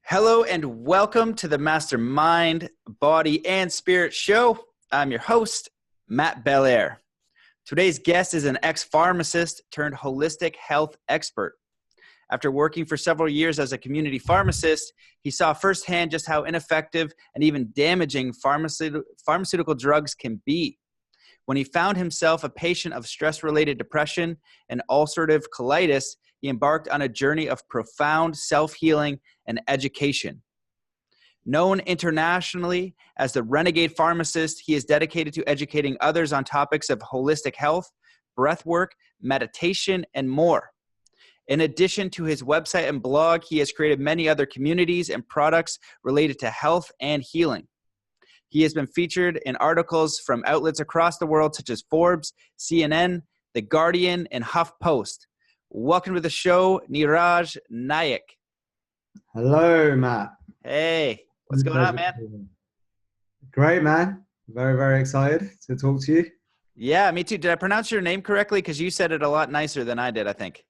Hello and welcome to the Mastermind, Body, and Spirit Show. I'm your host, Matt Belair. Today's guest is an ex-pharmacist turned holistic health expert. After working for several years as a community pharmacist, he saw firsthand just how ineffective and even damaging pharmaceutical drugs can be. When he found himself a patient of stress-related depression and ulcerative colitis, he embarked on a journey of profound self-healing and education. Known internationally as the Renegade Pharmacist, he is dedicated to educating others on topics of holistic health, breathwork, meditation, and more. In addition to his website and blog, he has created many other communities and products related to health and healing. He has been featured in articles from outlets across the world such as Forbes, CNN, The Guardian, and HuffPost. Welcome to the show, Niraj Naik. Hello, Matt. Hey, what's going on, man? Great, man. Very, very excited to talk to you. Yeah, me too. Did I pronounce your name correctly? Because you said it a lot nicer than I did, I think.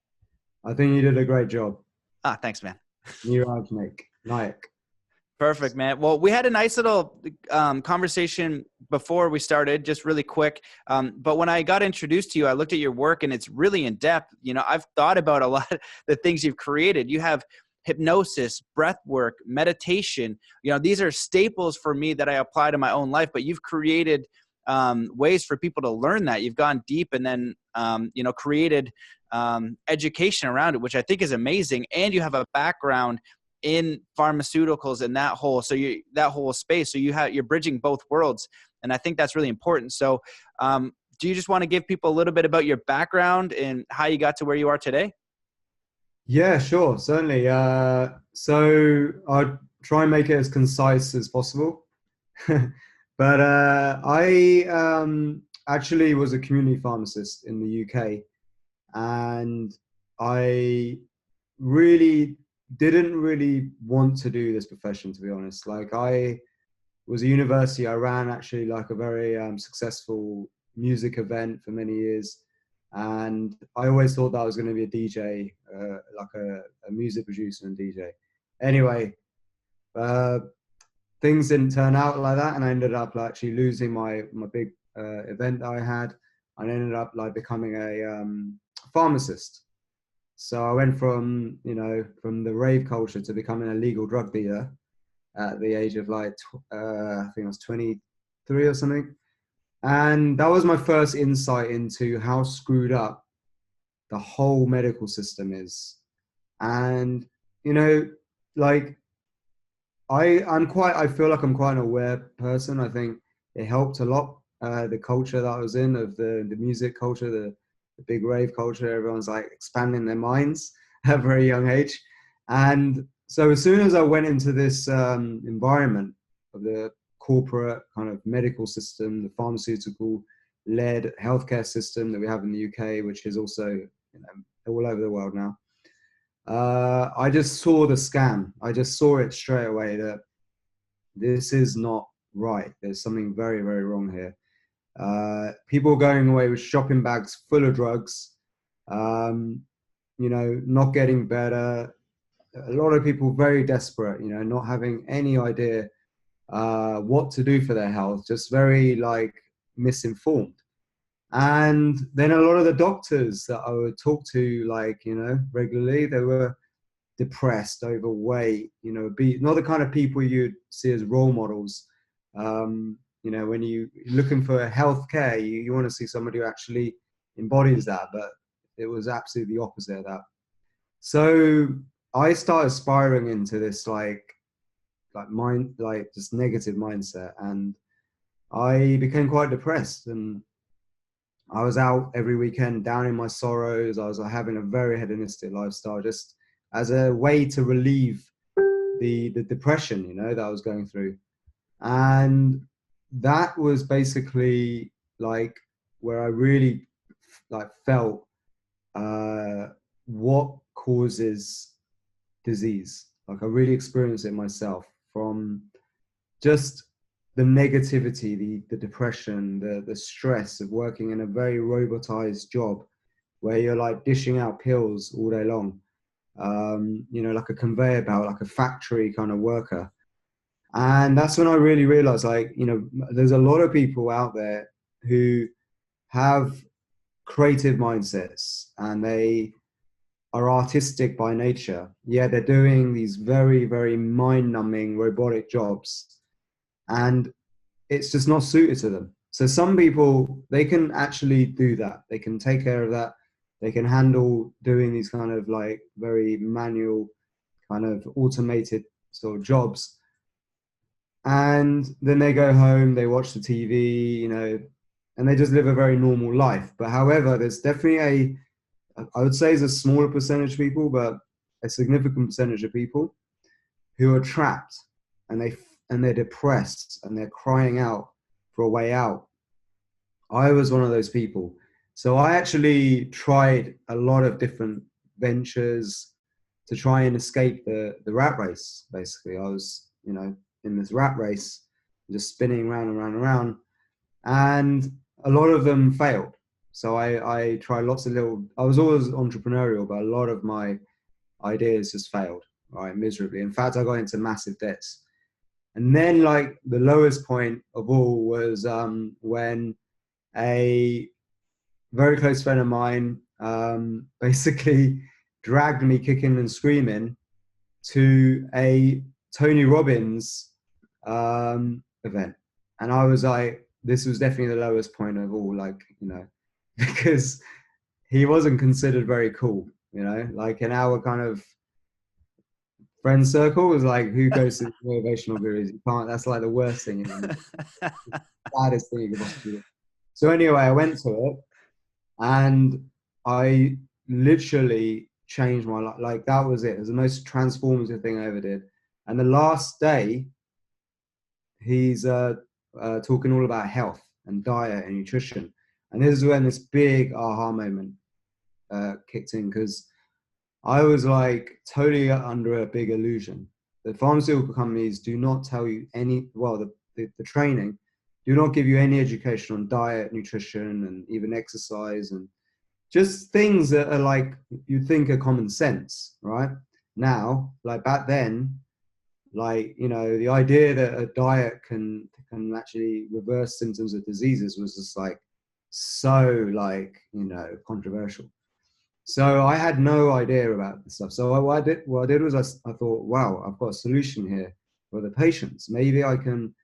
I think you did a great job. Thanks, man. Niraj Naik. Perfect, man. Well, we had a nice little conversation before we started, just really quick. But when I got introduced to you, I looked at your work and it's really in depth. You know, I've thought about a lot of the things you've created. You have hypnosis, breath work, meditation. You know, these are staples for me that I apply to my own life, but you've created ways for people to learn that. You've gone deep and then, created education around it, which I think is amazing. And you have a background in pharmaceuticals and that whole space. So you're bridging both worlds. And I think that's really important. So do you just want to give people a little bit about your background and how you got to where you are today? Yeah, sure. Certainly. So I'll try and make it as concise as possible. But I actually was a community pharmacist in the UK. And I didn't really want to do this profession, to be honest. Like, I was a university, I ran actually like a very successful music event for many years. And I always thought that I was going to be a DJ, like a music producer and DJ. Anyway, things didn't turn out like that. And I ended up actually losing my big event that I had. I ended up like becoming a pharmacist. So I went from the rave culture to becoming a legal drug dealer at the age of I think I was 23 or something. And that was my first insight into how screwed up the whole medical system is. And, like, I feel like I'm quite an aware person. I think it helped a lot, the culture that I was in, of the music culture, the big rave culture. Everyone's like expanding their minds at a very young age. And so as soon as I went into this environment of the corporate kind of medical system, the pharmaceutical led healthcare system that we have in the UK, which is also all over the world now, I just saw the scam. I just saw it straight away that this is not right. There's something very, very wrong here. People going away with shopping bags full of drugs, not getting better. A lot of people very desperate, not having any idea what to do for their health, just very misinformed. And then a lot of the doctors that I would talk to regularly, they were depressed, overweight, not the kind of people you'd see as role models. When you're looking for healthcare, you want to see somebody who actually embodies that, but it was absolutely the opposite of that. So I started spiraling into this just negative mindset, and I became quite depressed, and I was out every weekend, down in my sorrows. I was having a very hedonistic lifestyle, just as a way to relieve the depression, that I was going through. And that was basically where I really felt what causes disease. I really experienced it myself, from just the negativity, the depression, the stress of working in a very robotized job where you're dishing out pills all day long. you know, like a conveyor belt, like a factory kind of worker. And that's when I really realized, like, you know, there's a lot of people out there who have creative mindsets and they are artistic by nature. Yeah, they're doing these very, very mind-numbing robotic jobs, and it's just not suited to them. So some people, they can actually do that. They can take care of that. They can handle doing these kind of like very manual, kind of automated sort of jobs. And then they go home, they watch the TV, you know, and they just live a very normal life. But however, there's definitely I would say it's a smaller percentage of people, but a significant percentage of people who are trapped, and they're depressed and they're crying out for a way out. I was one of those people. So I actually tried a lot of different ventures to try and escape the rat race. Basically, I was, you know, in this rat race, just spinning around and around and around, and a lot of them failed. So I tried lots of I was always entrepreneurial, but a lot of my ideas just failed, right, miserably. In fact, I got into massive debts. And then, like, the lowest point of all was when a very close friend of mine basically dragged me kicking and screaming to a Tony Robbins event. And I was like, this was definitely the lowest point of all, like, you know, because he wasn't considered very cool, you know, like in our kind of friend circle was like, who goes to motivational gurus? You can't, that's like the worst thing, the saddest thing you could possibly do. So anyway, I went to it and I literally changed my life. Like, that was it. It was the most transformative thing I ever did. And the last day, he's talking all about health and diet and nutrition. And this is when this big aha moment kicked in, because I was like totally under a big illusion. The pharmaceutical companies do not tell you any, well, the training do not give you any education on diet, nutrition, and even exercise, and just things that are like, you'd think are common sense, right? Now, like back then, like, you know, the idea that a diet can actually reverse symptoms of diseases was just like so, like, you know, controversial. So I had no idea about this stuff. So what I did was I thought, wow, I've got a solution here for the patients. Maybe I can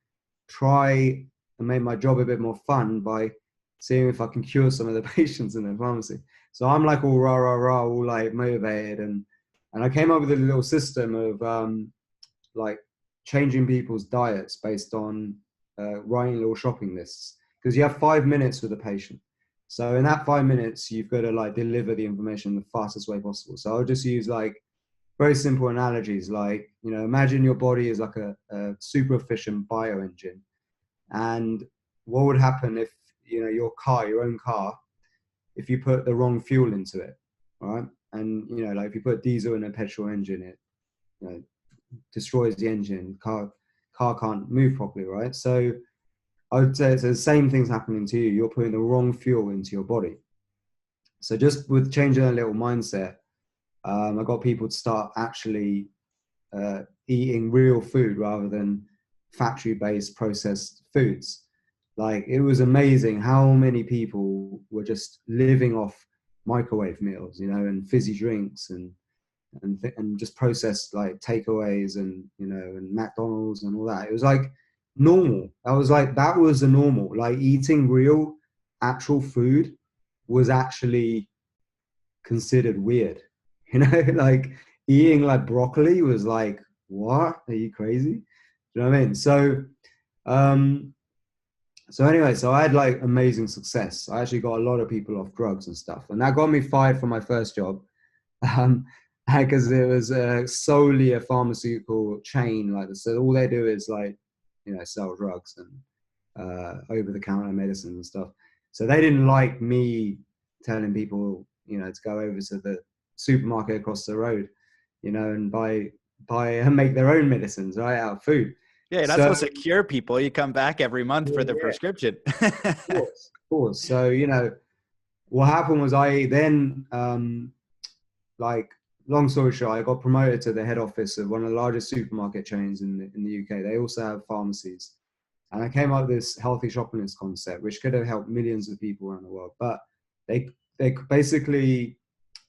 try and make my job a bit more fun by seeing if I can cure some of the patients in the pharmacy. So I'm like all rah, rah, rah, all like motivated. And I came up with a little system of like changing people's diets based on writing little shopping lists. Because you have 5 minutes with a patient. So in that 5 minutes, you've got to like deliver the information the fastest way possible. So I'll just use like very simple analogies, like, you know, imagine your body is like a super efficient bioengine. And what would happen if, you know, your own car, if you put the wrong fuel into it, right? And, you know, like if you put diesel in a petrol engine, it, you know, destroys the engine, car can't move properly, right? So I would say it's the same thing's happening to you. You're putting the wrong fuel into your body. So just with changing a little mindset, I got people to start actually eating real food rather than factory-based processed foods. Like, it was amazing how many people were just living off microwave meals, you know, and fizzy drinks and just processed like takeaways and, you know, and McDonald's and all that. It was like normal. That was the normal. Like, eating real actual food was actually considered weird, you know. Like, eating like broccoli was like, what, are you crazy? Do you know what I mean? So anyway, so I had like amazing success. I actually got a lot of people off drugs and stuff, and that got me fired from my first job. Because it was solely a pharmaceutical chain like this. So all they do is like, you know, sell drugs and over-the-counter medicine and stuff. So they didn't like me telling people, you know, to go over to the supermarket across the road, you know, and buy and make their own medicines, right, out of food. Yeah, you're not supposed to cure people. You come back every month for the prescription. Of course. So, you know, what happened was I then like long story short, I got promoted to the head office of one of the largest supermarket chains in the UK. They also have pharmacies. And I came up with this healthy shopping list concept, which could have helped millions of people around the world. But they basically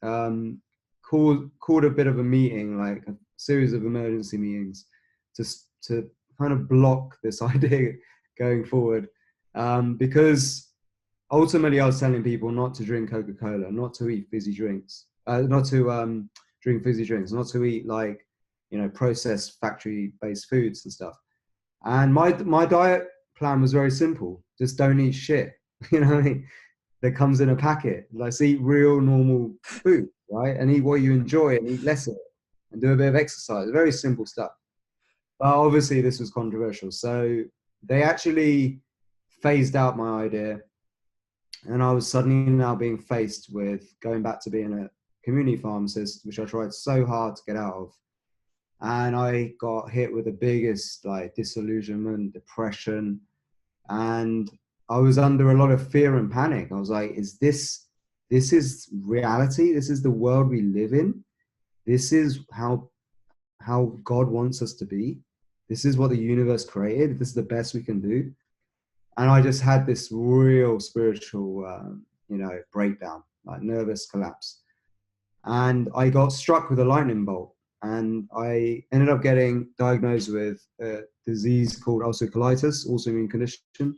called a bit of a meeting, like a series of emergency meetings, to kind of block this idea going forward. Because ultimately I was telling people not to drink Coca-Cola, not to eat fizzy drinks, not to drink fizzy drinks, not to eat like, processed factory-based foods and stuff. And my diet plan was very simple. Just don't eat shit, you know what I mean? That comes in a packet. Like, eat real normal food, right? And eat what you enjoy and eat less of it and do a bit of exercise. Very simple stuff. But obviously this was controversial. So they actually phased out my idea. And I was suddenly now being faced with going back to being a community pharmacist, which I tried so hard to get out of. And I got hit with the biggest like disillusionment, depression, and I was under a lot of fear and panic. I was like, this is reality? This is the world we live in? This is how God wants us to be? This is what the universe created? This is the best we can do? And I just had this real spiritual, breakdown, like nervous collapse. And I got struck with a lightning bolt. And I ended up getting diagnosed with a disease called colitis, autoimmune condition.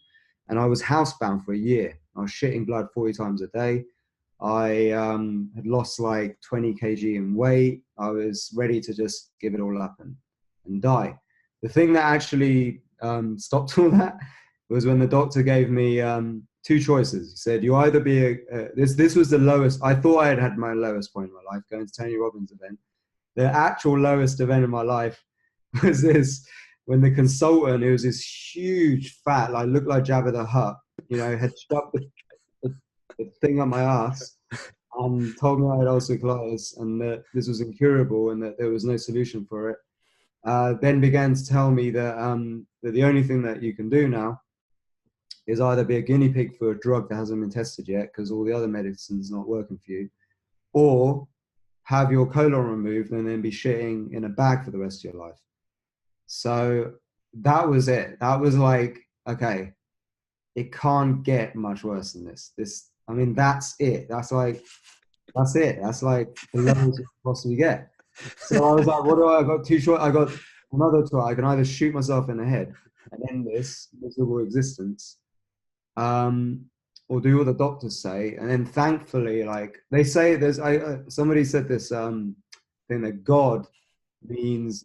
And I was housebound for a year. I was shitting blood 40 times a day. I had lost like 20 kg in weight. I was ready to just give it all up and die. The thing that actually stopped all that was when the doctor gave me two choices. He said, you either be this was the lowest. I thought I had my lowest point in my life, going to Tony Robbins' event. The actual lowest event in my life was this, when the consultant, who was this huge fat, like looked like Jabba the Hutt, had shoved the thing up my ass and told me I had ulcerative colitis and that this was incurable and that there was no solution for it. Then began to tell me that, that the only thing that you can do now is either be a guinea pig for a drug that hasn't been tested yet because all the other medicine's not working for you, or have your colon removed and then be shitting in a bag for the rest of your life. So that was it. That was like, okay, it can't get much worse than this. That's it. That's it. That's like the lowest you can possibly get. So I was like, what do I got? Too short. I got another try. I can either shoot myself in the head and end this miserable existence, or do what the doctors say. And then thankfully, like they say, somebody said this thing that God means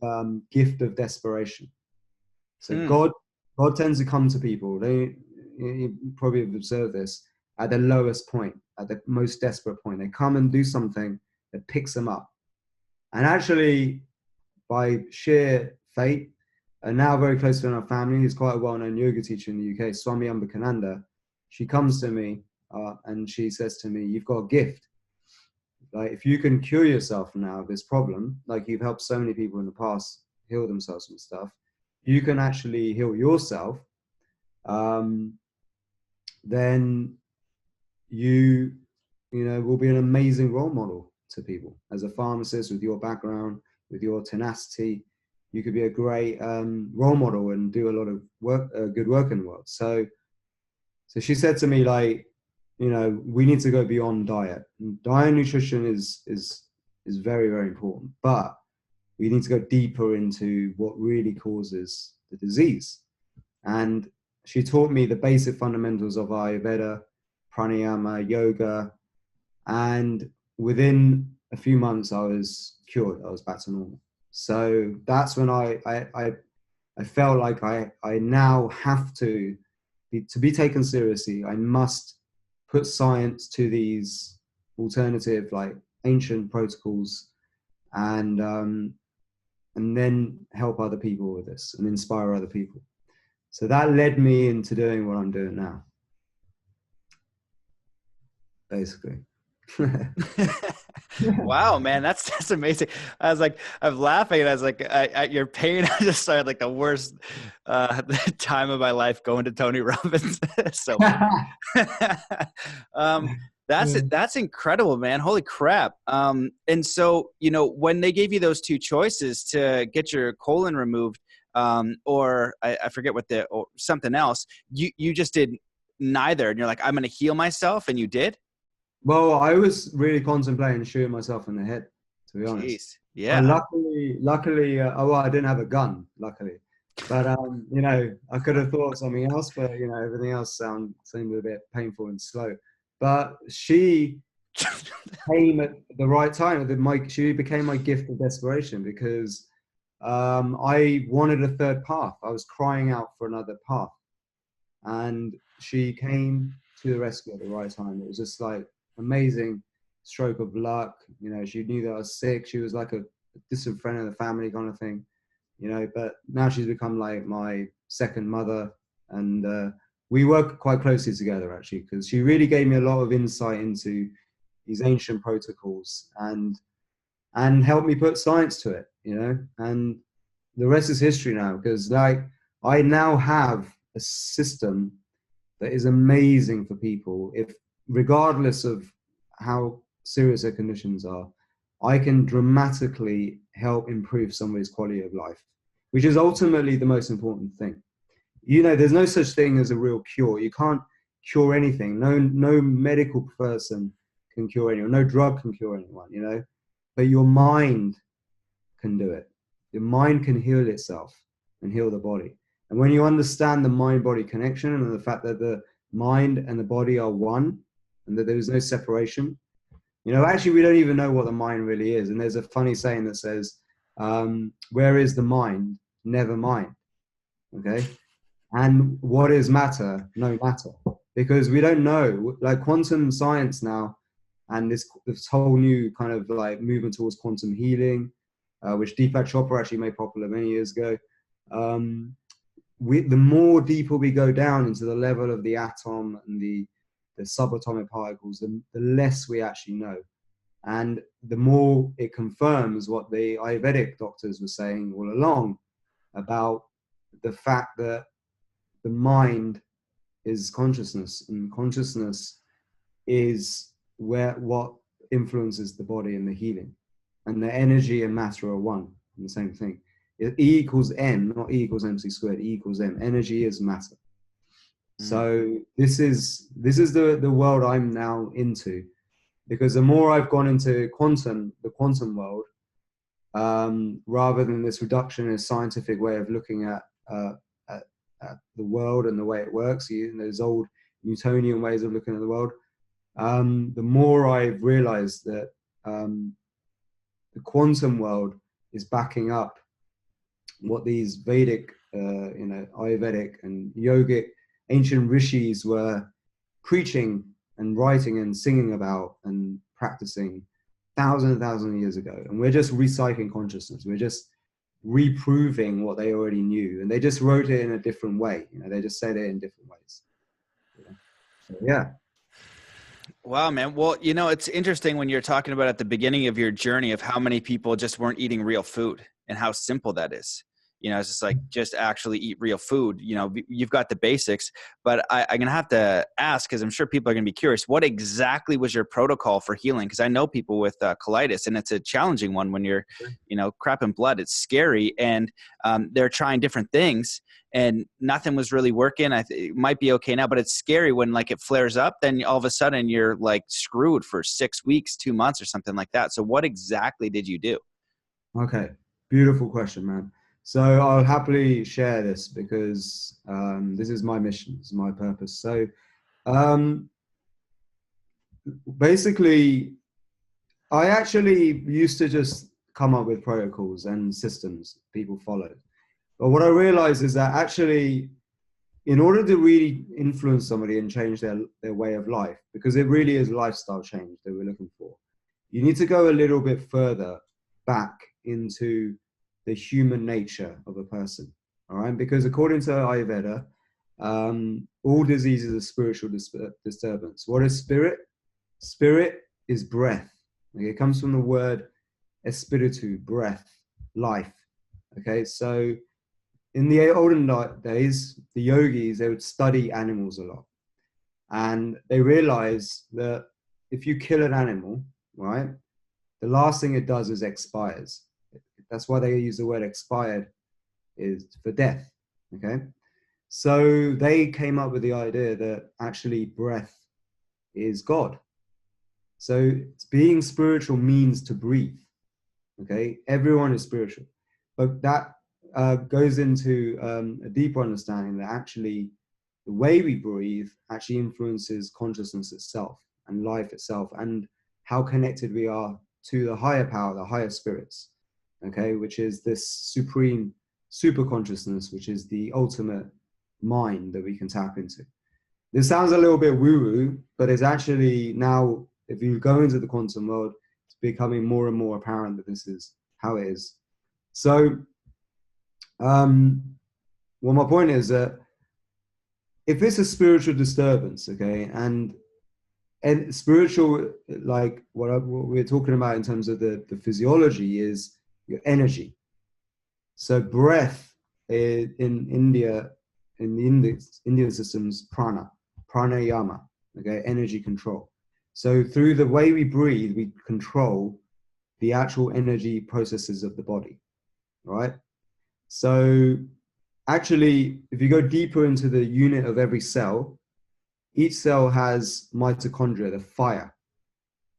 gift of desperation. So God tends to come to people. You probably have observed this at the lowest point, at the most desperate point. They come and do something that picks them up. And actually, by sheer fate, and now very close to our family, who's quite a well-known yoga teacher in the UK, Swami Ambakananda, she comes to me and she says to me, you've got a gift. Like, if you can cure yourself now of this problem, like you've helped so many people in the past heal themselves from stuff, you can actually heal yourself, then you will be an amazing role model to people. As a pharmacist, with your background, with your tenacity, you could be a great role model and do a lot of work, good work in the world. So she said to me, like, we need to go beyond diet. Diet and nutrition is very, very important, but we need to go deeper into what really causes the disease. And she taught me the basic fundamentals of Ayurveda, Pranayama, yoga, and within a few months I was cured. I was back to normal. So that's when I felt like I now have to be taken seriously. I must put science to these alternative, like ancient protocols, and then help other people with this and inspire other people. So that led me into doing what I'm doing now, basically. Wow, man, that's amazing. I was like, I'm laughing, and I was like, at your pain, I just started like the worst time of my life going to Tony Robbins. So, That's incredible, man. Holy crap. And so, when they gave you those two choices to get your colon removed, or I forget or something else, you just did neither. And you're like, I'm going to heal myself. And you did? Well, I was really contemplating shooting myself in the head, to be honest. Jeez. Yeah. Luckily, well, I didn't have a gun, luckily. But, I could have thought of something else, but, everything else seemed a bit painful and slow. But she came at the right time. She became my gift of desperation because I wanted a third path. I was crying out for another path. And she came to the rescue at the right time. It was just like amazing stroke of luck. She knew that I was sick. She was like a distant friend of the family kind of thing, but now she's become like my second mother. And we work quite closely together, actually, because she really gave me a lot of insight into these ancient protocols and helped me put science to it, and the rest is history now, because like I now have a system that is amazing for people. If regardless of how serious their conditions are, I can dramatically help improve somebody's quality of life, which is ultimately the most important thing. There's no such thing as a real cure. You can't cure anything. No medical person can cure anyone. No drug can cure anyone, but your mind can do it. Your mind can heal itself and heal the body. And when you understand the mind-body connection and the fact that the mind and the body are one and that there is no separation, actually we don't even know what the mind really is. And there's a funny saying that says, where is the mind? Never mind. Okay? And what is matter? No matter. Because we don't know, like quantum science now, and this whole new kind of like movement towards quantum healing, which Deepak Chopra actually made popular many years ago. The more deeper we go down into the level of the atom and the subatomic particles, the less we actually know. And the more it confirms what the Ayurvedic doctors were saying all along about the fact that the mind is consciousness, and consciousness is what influences the body and the healing. And the energy and matter are one, and the same thing. E equals M, not E equals MC squared. E equals M. Energy is matter. So this is the world I'm now into, because the more I've gone into the quantum world, rather than this reductionist scientific way of looking at the world and the way it works, those old Newtonian ways of looking at the world, the more I've realized that the quantum world is backing up what these Vedic, Ayurvedic and yogic ancient rishis were preaching and writing and singing about and practicing thousands and thousands of years ago. And we're just recycling consciousness. We're just reproving what they already knew. And they just wrote it in a different way. They just said it in different ways. So, yeah. Wow, man. Well, it's interesting when you're talking about at the beginning of your journey of how many people just weren't eating real food and how simple that is. It's just like, just actually eat real food. You've got the basics, but I'm going to have to ask, because I'm sure people are going to be curious, what exactly was your protocol for healing? Because I know people with colitis, and it's a challenging one when you're, crapping blood. It's scary, and they're trying different things, and nothing was really working. It might be okay now, but it's scary when like it flares up, then all of a sudden you're like screwed for 6 weeks, 2 months or something like that. So what exactly did you do? Okay. Beautiful question, man. So I'll happily share this because this is my mission, this is my purpose. So basically, I actually used to just come up with protocols and systems people followed. But what I realized is that actually, in order to really influence somebody and change their way of life, because it really is lifestyle change that we're looking for, you need to go a little bit further back into the human nature of a person. All right, because according to Ayurveda, all diseases are spiritual disturbance. What is spirit? Spirit is breath. Okay, it comes from the word espiritu, breath, life. Okay, so in the olden days, the yogis, they would study animals a lot, and they realized that if you kill an animal, right, the last thing it does is expires. That's why they use the word expired, is for death. Okay. So they came up with the idea that actually breath is God. So being spiritual means to breathe. Okay. Everyone is spiritual. But that goes into a deeper understanding that actually the way we breathe actually influences consciousness itself and life itself, and how connected we are to the higher power, the higher spirits, okay, which is this supreme super consciousness, which is the ultimate mind that we can tap into. This sounds a little bit woo-woo, but it's actually now, if you go into the quantum world, it's becoming more and more apparent that this is how it is. So, well, my point is that if it's a spiritual disturbance, okay, and spiritual, like what we're talking about in terms of the physiology, is your energy. So breath in India, in the Indian systems, pranayama, okay, energy control. So through the way we breathe, we control the actual energy processes of the body, right? So actually, if you go deeper into the unit of every cell, each cell has mitochondria, the fire.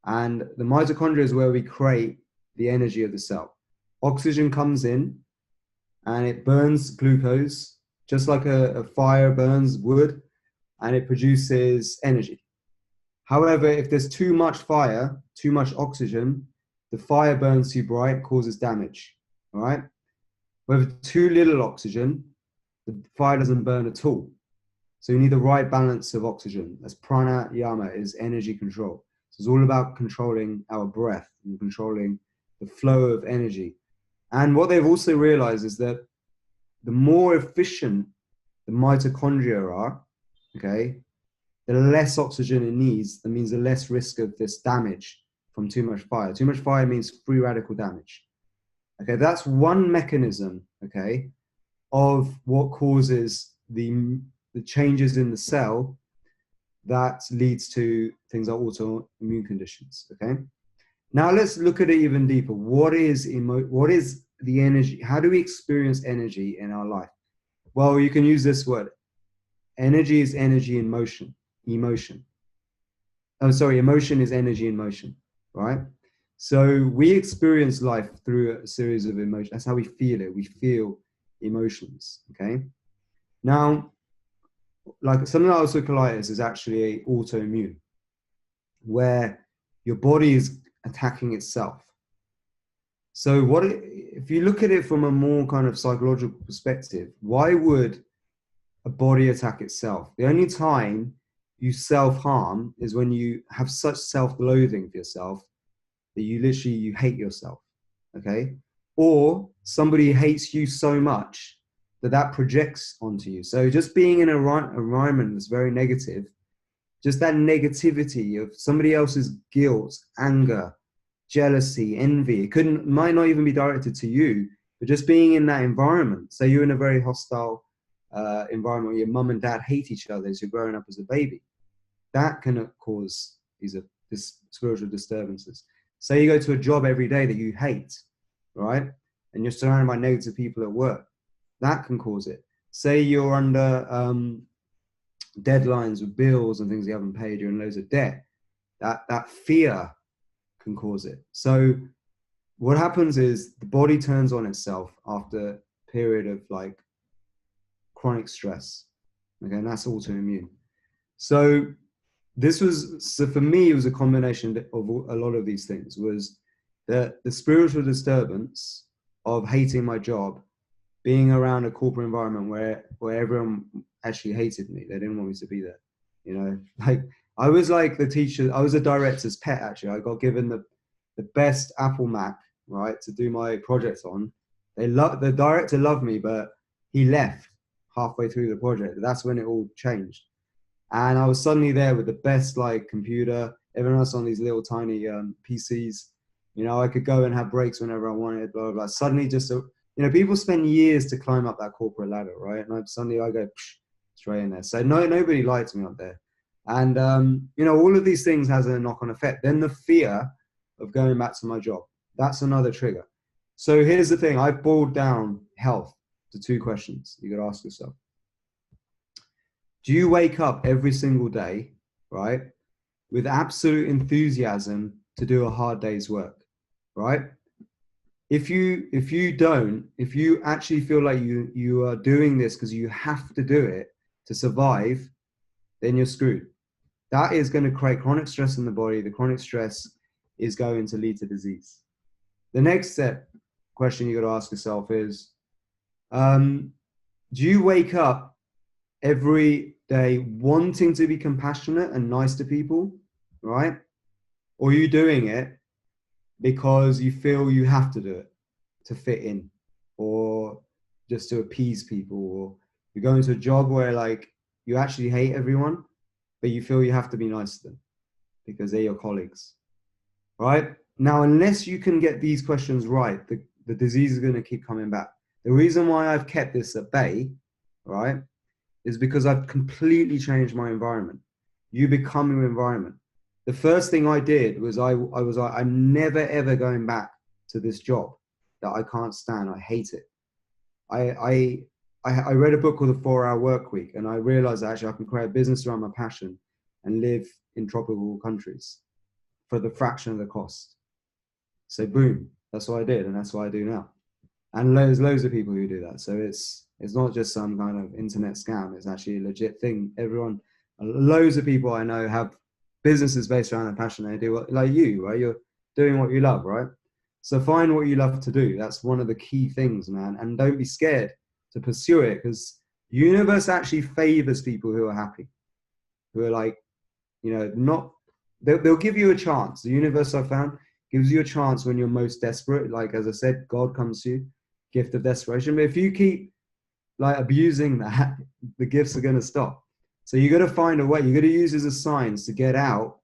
And the mitochondria is where we create the energy of the cell. Oxygen comes in and it burns glucose, just like a fire burns wood, and it produces energy. However, if there's too much fire, too much oxygen, the fire burns too bright, causes damage, all right? With too little oxygen, the fire doesn't burn at all. So you need the right balance of oxygen. That's pranayama, is energy control. So it's all about controlling our breath and controlling the flow of energy. And what they've also realized is that the more efficient the mitochondria are, okay, the less oxygen it needs. That means the less risk of this damage from too much fire. Too much fire means free radical damage. Okay, that's one mechanism, okay, of what causes the changes in the cell that leads to things like autoimmune conditions, okay? Now let's look at it even deeper. What is the energy? How do we experience energy in our life? Well, you can use this word. Energy is energy in motion, emotion. Oh, sorry, emotion is energy in motion, right? So we experience life through a series of emotions. That's how we feel it. We feel emotions, okay? Now, like something like colitis is actually an autoimmune, where your body is attacking itself. So if you look at it from a more kind of psychological perspective, why would a body attack itself? The only time you self-harm is when you have such self-loathing for yourself that you hate yourself, okay? Or somebody hates you so much that projects onto you. So just being in an environment that's very negative, just that negativity of somebody else's guilt, anger, jealousy, envy, might not even be directed to you, but just being in that environment. Say you're in a very hostile environment where your mum and dad hate each other as you're growing up as a baby. That can cause these spiritual disturbances. Say you go to a job every day that you hate, right? And you're surrounded by negative people at work. That can cause it. Say you're under deadlines with bills and things you haven't paid, you're in loads of debt. That fear can cause it. So what happens is the body turns on itself after a period of like chronic stress. Okay, and that's autoimmune. So for me, it was a combination of a lot of these things. Was the spiritual disturbance of hating my job, being around a corporate environment where everyone actually hated me. They didn't want me to be there. You know, like I was like the teacher. I was a director's pet, actually. I got given the best Apple Mac, right, to do my project on. The director loved me, but he left halfway through the project. That's when it all changed. And I was suddenly there with the best like computer, everyone else on these little tiny PCs. You know, I could go and have breaks whenever I wanted, blah, blah, blah. Suddenly people spend years to climb up that corporate ladder, right? And suddenly I go straight in there. So nobody liked me up there. And, all of these things has a knock-on effect. Then the fear of going back to my job, that's another trigger. So here's the thing. I boiled down health to 2 questions you could ask yourself. Do you wake up every single day, right, with absolute enthusiasm to do a hard day's work, right? If you don't, if you actually feel like you are doing this because you have to do it to survive, then you're screwed. That is going to create chronic stress in the body. The chronic stress is going to lead to disease. The next question you got to ask yourself is, do you wake up every day wanting to be compassionate and nice to people, right? Or are you doing it because you feel you have to do it to fit in, or just to appease people, or you're going to a job where like you actually hate everyone, but you feel you have to be nice to them because they're your colleagues, right? Now, unless you can get these questions right, the disease is going to keep coming back. The reason why I've kept this at bay, right, is because I've completely changed my environment. You become your environment. The first thing I did was I was like, I'm never ever going back to this job that I can't stand. I hate it. I read a book called The 4 Hour Work Week, and I realized that actually I can create a business around my passion and live in tropical countries for the fraction of the cost. So boom, that's what I did, and that's what I do now. And there's loads of people who do that. So it's not just some kind of internet scam. It's actually a legit thing. Loads of people I know have businesses based around their passion. They do what, like you, right? You're doing what you love, right? So find what you love to do. That's one of the key things, man. And don't be scared to pursue it, because the universe actually favors people who are happy, who are like, they'll give you a chance. The universe, I found, gives you a chance when you're most desperate. Like, as I said, God comes to you, gift of desperation. But if you keep like abusing that, the gifts are going to stop. So you got to find a way. You got to use it as a signs to get out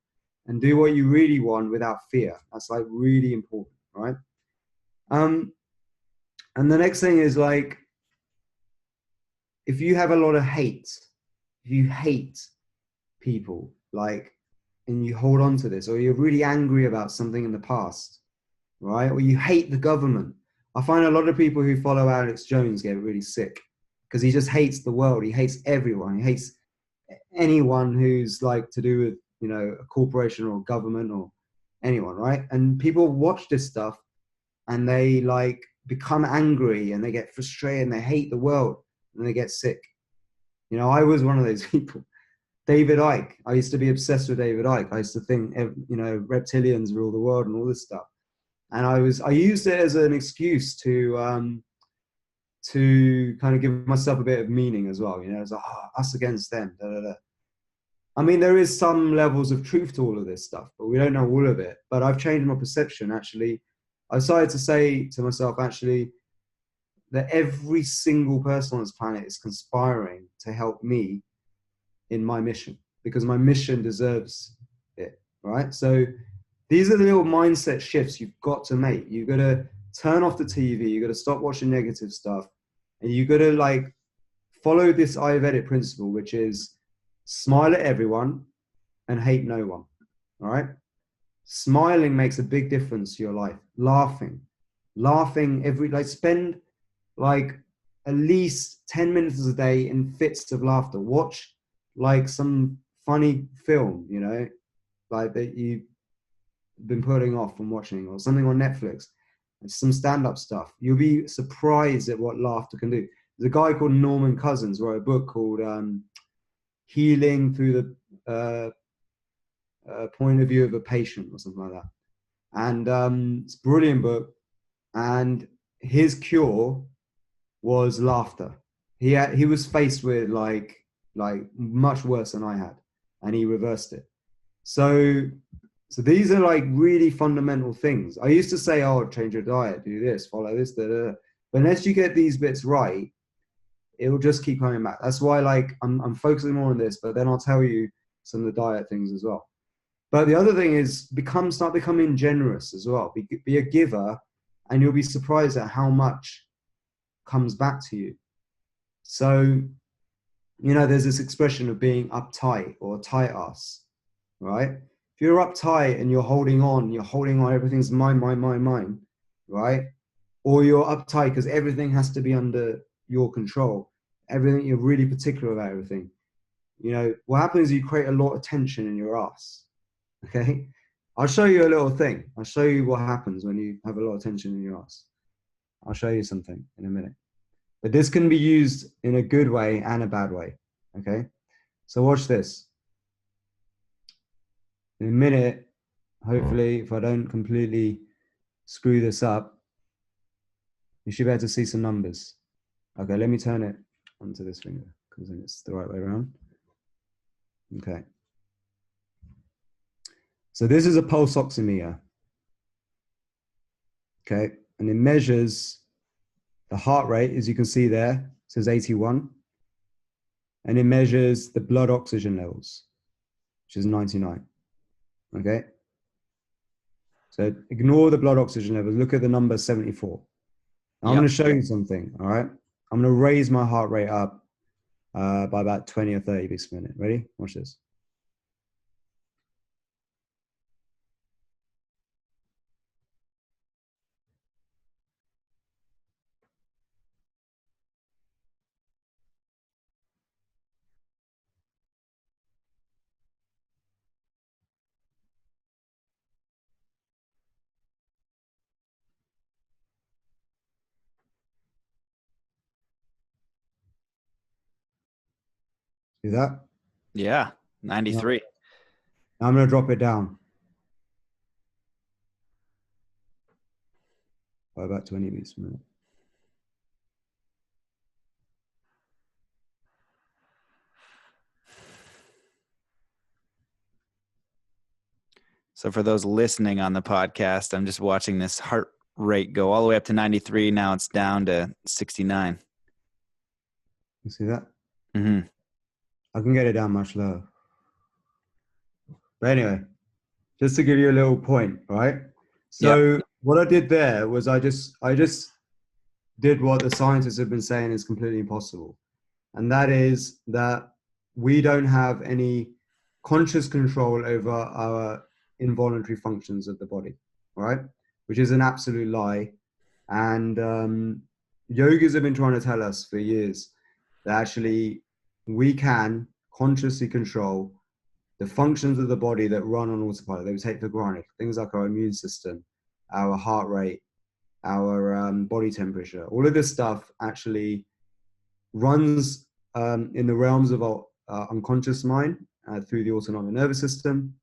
and do what you really want without fear. That's like really important, right? And the next thing is like, if you have a lot of hate, if you hate people, like, and you hold on to this, or you're really angry about something in the past, right? Or you hate the government. I find a lot of people who follow Alex Jones get really sick because he just hates the world. He hates everyone. He hates anyone who's like to do with, a corporation or government or anyone, right? And people watch this stuff and they like become angry and they get frustrated and they hate the world and they get sick. I was one of those people. David Icke. I used to be obsessed with David Icke. I used to think, reptilians rule the world and all this stuff. And I used it as an excuse to kind of give myself a bit of meaning as well. It's like, us against them. Da, da, da. I mean, there is some levels of truth to all of this stuff, but we don't know all of it. But I've changed my perception, actually. I decided to say to myself, actually, that every single person on this planet is conspiring to help me in my mission, because my mission deserves it, right? So these are the little mindset shifts you've got to make. You've got to turn off the TV. You've got to stop watching negative stuff. And you've got to like follow this Ayurvedic principle, which is smile at everyone and hate no one, all right? Smiling makes a big difference to your life. Laughing spend like at least 10 minutes a day in fits of laughter. Watch like some funny film, like that you've been putting off from watching, or something on Netflix, and some stand-up stuff. You'll be surprised at what laughter can do. There's a guy called Norman Cousins wrote a book called Healing Through the Point of View of a Patient, or something like that. And it's a brilliant book. And his cure was laughter. He was faced with like much worse than I had, and he reversed it. So these are like really fundamental things. I used to say, change your diet, do this, follow this, da, da, da. But unless you get these bits right, it will just keep coming back. That's why like I'm focusing more on this, but then I'll tell you some of the diet things as well. But the other thing is start becoming generous as well. Be a giver, and you'll be surprised at how much comes back to you. So you know, there's this expression of being uptight or tight ass, right? If you're uptight and you're holding on, everything's mine, right? Or you're uptight because everything has to be under your control. Everything, you're really particular about everything. You know, what happens is you create a lot of tension in your ass, okay? I'll show you a little thing. I'll show you what happens when you have a lot of tension in your ass. I'll show you something in a minute. But this can be used in a good way and a bad way, okay? So watch this. In a minute, hopefully, if I don't completely screw this up, you should be able to see some numbers. Okay, let me turn it onto this finger because then it's the right way around. Okay. So this is a pulse oximeter. Okay, and it measures the heart rate, as you can see there, it says 81. And it measures the blood oxygen levels, which is 99. Okay. So ignore the blood oxygen levels. Look at the number 74. Now, I'm going to show you something. All right. I'm going to raise my heart rate up by about 20 or 30 beats per minute. Ready? Watch this. See that? Yeah, 93. Now I'm going to drop it down by about 20 beats per minute. So for those listening on the podcast, I'm just watching this heart rate go all the way up to 93. Now it's down to 69. You see that? Mm-hmm. I can get it down much lower. But anyway, just to give you a little point, right? So what I did there was I just did what the scientists have been saying is completely impossible. And that is that we don't have any conscious control over our involuntary functions of the body, right? Which is an absolute lie. And yogis have been trying to tell us for years that actually we can consciously control the functions of the body that run on autopilot, that we take for granted. Things like our immune system, our heart rate, our body temperature. All of this stuff actually runs in the realms of our unconscious mind through the autonomic nervous system.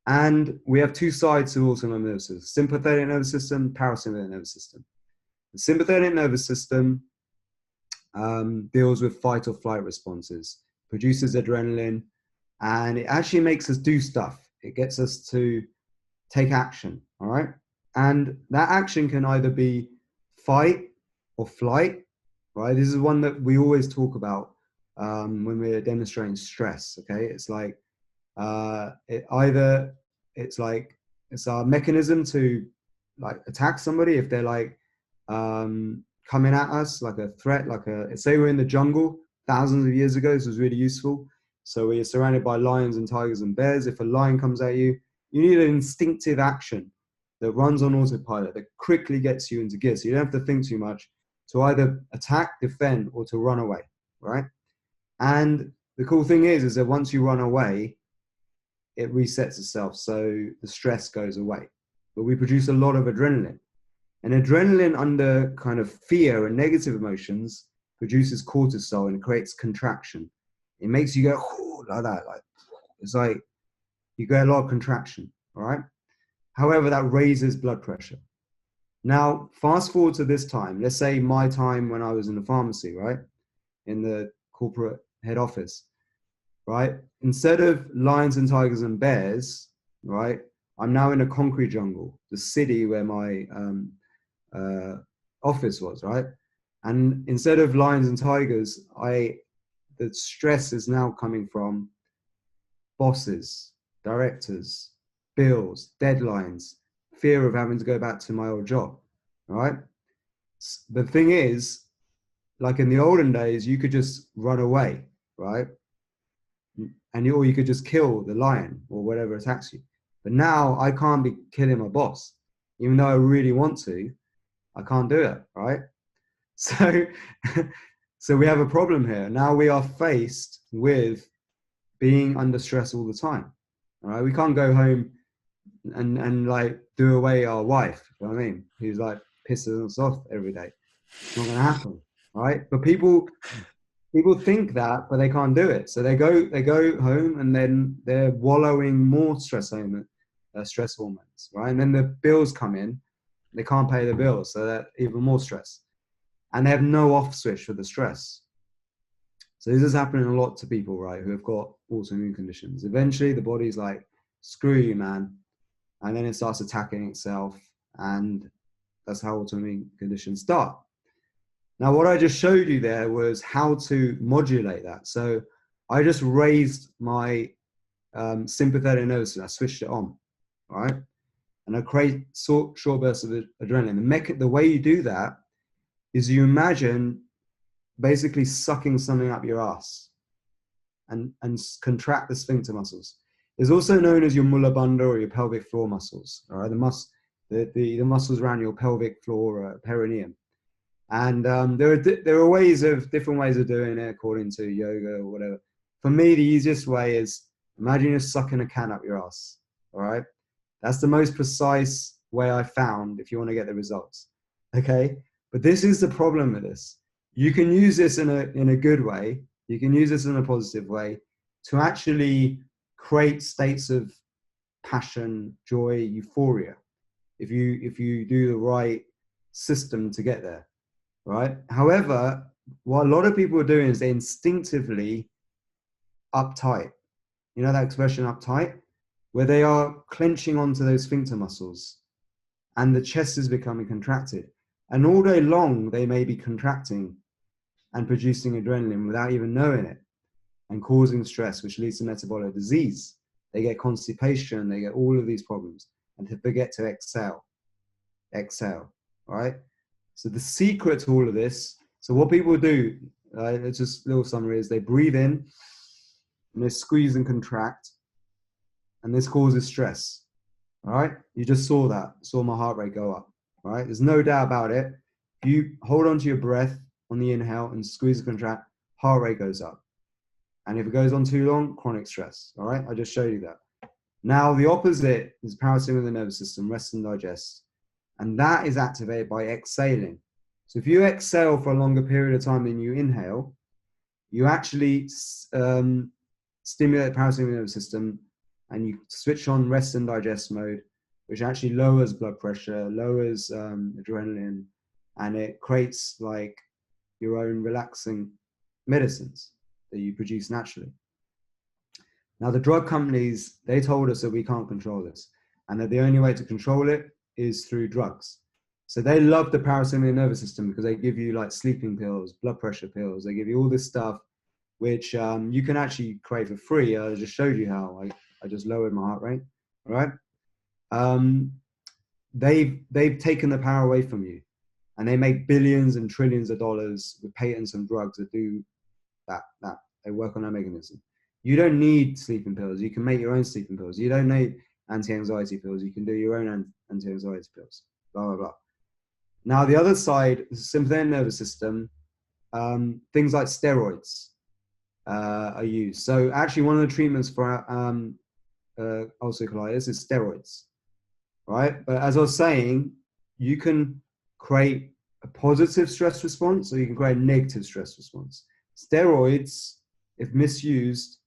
And we have two sides to the autonomic nervous system: sympathetic nervous system, parasympathetic nervous system. The sympathetic nervous system deals with fight or flight responses, produces adrenaline, and it actually makes us do stuff. It gets us to take action, all right? And that action can either be fight or flight, right? This is one that we always talk about when we're demonstrating stress, okay? It's like, it's our mechanism to like attack somebody if they're like coming at us like a threat, say we're in the jungle thousands of years ago. This was really useful. So we're surrounded by lions and tigers and bears. If a lion comes at you, you need an instinctive action that runs on autopilot that quickly gets you into gear. So you don't have to think too much to either attack, defend, or to run away, right? And the cool thing is that once you run away, it resets itself. So the stress goes away. But we produce a lot of adrenaline. And adrenaline under kind of fear and negative emotions produces cortisol and creates contraction. It makes you go like that. Like it's like you get a lot of contraction, all right? However, that raises blood pressure. Now, fast forward to this time. Let's say my time when I was in the pharmacy, right? In the corporate head office, right? Instead of lions and tigers and bears, right? I'm now in a concrete jungle, the city where my office was, right? And instead of lions and tigers, the stress is now coming from bosses, directors, bills, deadlines, fear of having to go back to my old job, all right? The thing is, like in the olden days, you could just run away. right? Or you could just kill the lion or whatever attacks you. But now I can't be killing my boss, even though I really want to. I can't do it, right? So, so we have a problem here. Now we are faced with being under stress all the time. All right, we can't go home and like do away our wife. You know what I mean? Who's like pisses us off every day. It's not going to happen, right? But people think that, but they can't do it. So they go home and then they're wallowing more stress hormones, right? And then the bills come in, they can't pay the bills, so they're even more stress, and they have no off switch for the stress. So this is happening a lot to people, right, who have got autoimmune conditions. Eventually, the body's like, "Screw you, man," and then it starts attacking itself, and that's how autoimmune conditions start. Now, what I just showed you there was how to modulate that. So I just raised my sympathetic nervous system. I switched it on, right? And I create short bursts of adrenaline. The way you do that is you imagine basically sucking something up your ass and contract the sphincter muscles. It's also known as your mulla bandha or your pelvic floor muscles, all right? The muscles around your pelvic floor, perineum. And there are different ways of doing it according to yoga or whatever. For me, the easiest way is imagine you're sucking a can up your ass. All right, that's the most precise way I found if you want to get the results. Okay, but this is the problem with this. You can use this in a good way. You can use this in a positive way to actually create states of passion, joy, euphoria. If you do the right system to get there. Right. However, what a lot of people are doing is they instinctively uptight. You know that expression uptight, where they are clenching onto those sphincter muscles and the chest is becoming contracted. And all day long, they may be contracting and producing adrenaline without even knowing it and causing stress, which leads to metabolic disease. They get constipation, they get all of these problems, and they forget to exhale, right? So the secret to all of this, so what people do, it's just a little summary, is they breathe in and they squeeze and contract, and this causes stress, all right? You just saw my heart rate go up, all right? There's no doubt about it. If you hold on to your breath on the inhale and squeeze and contract, heart rate goes up. And if it goes on too long, chronic stress, all right? I just showed you that. Now, the opposite is parasympathetic nervous system, rest and digest. And that is activated by exhaling. So if you exhale for a longer period of time than you inhale, you actually stimulate the parasympathetic nervous system and you switch on rest and digest mode, which actually lowers blood pressure, lowers adrenaline, and it creates like your own relaxing medicines that you produce naturally. Now, the drug companies, they told us that we can't control this and that the only way to control it is through drugs. So they love the parasympathetic nervous system because they give you like sleeping pills, blood pressure pills. They give you all this stuff, which you can actually create for free. I just showed you how I just lowered my heart rate, all right? They've taken the power away from you and they make billions and trillions of dollars with patents and drugs that do that. They work on that mechanism. You don't need sleeping pills. You can make your own sleeping pills. You don't need anti-anxiety pills. You can do your own anti-anxiety pills, blah, blah, blah. Now, the other side, the sympathetic nervous system, things like steroids are used. So actually one of the treatments for ulcerative colitis is steroids, right? But as I was saying, you can create a positive stress response or you can create a negative stress response. Steroids, if misused,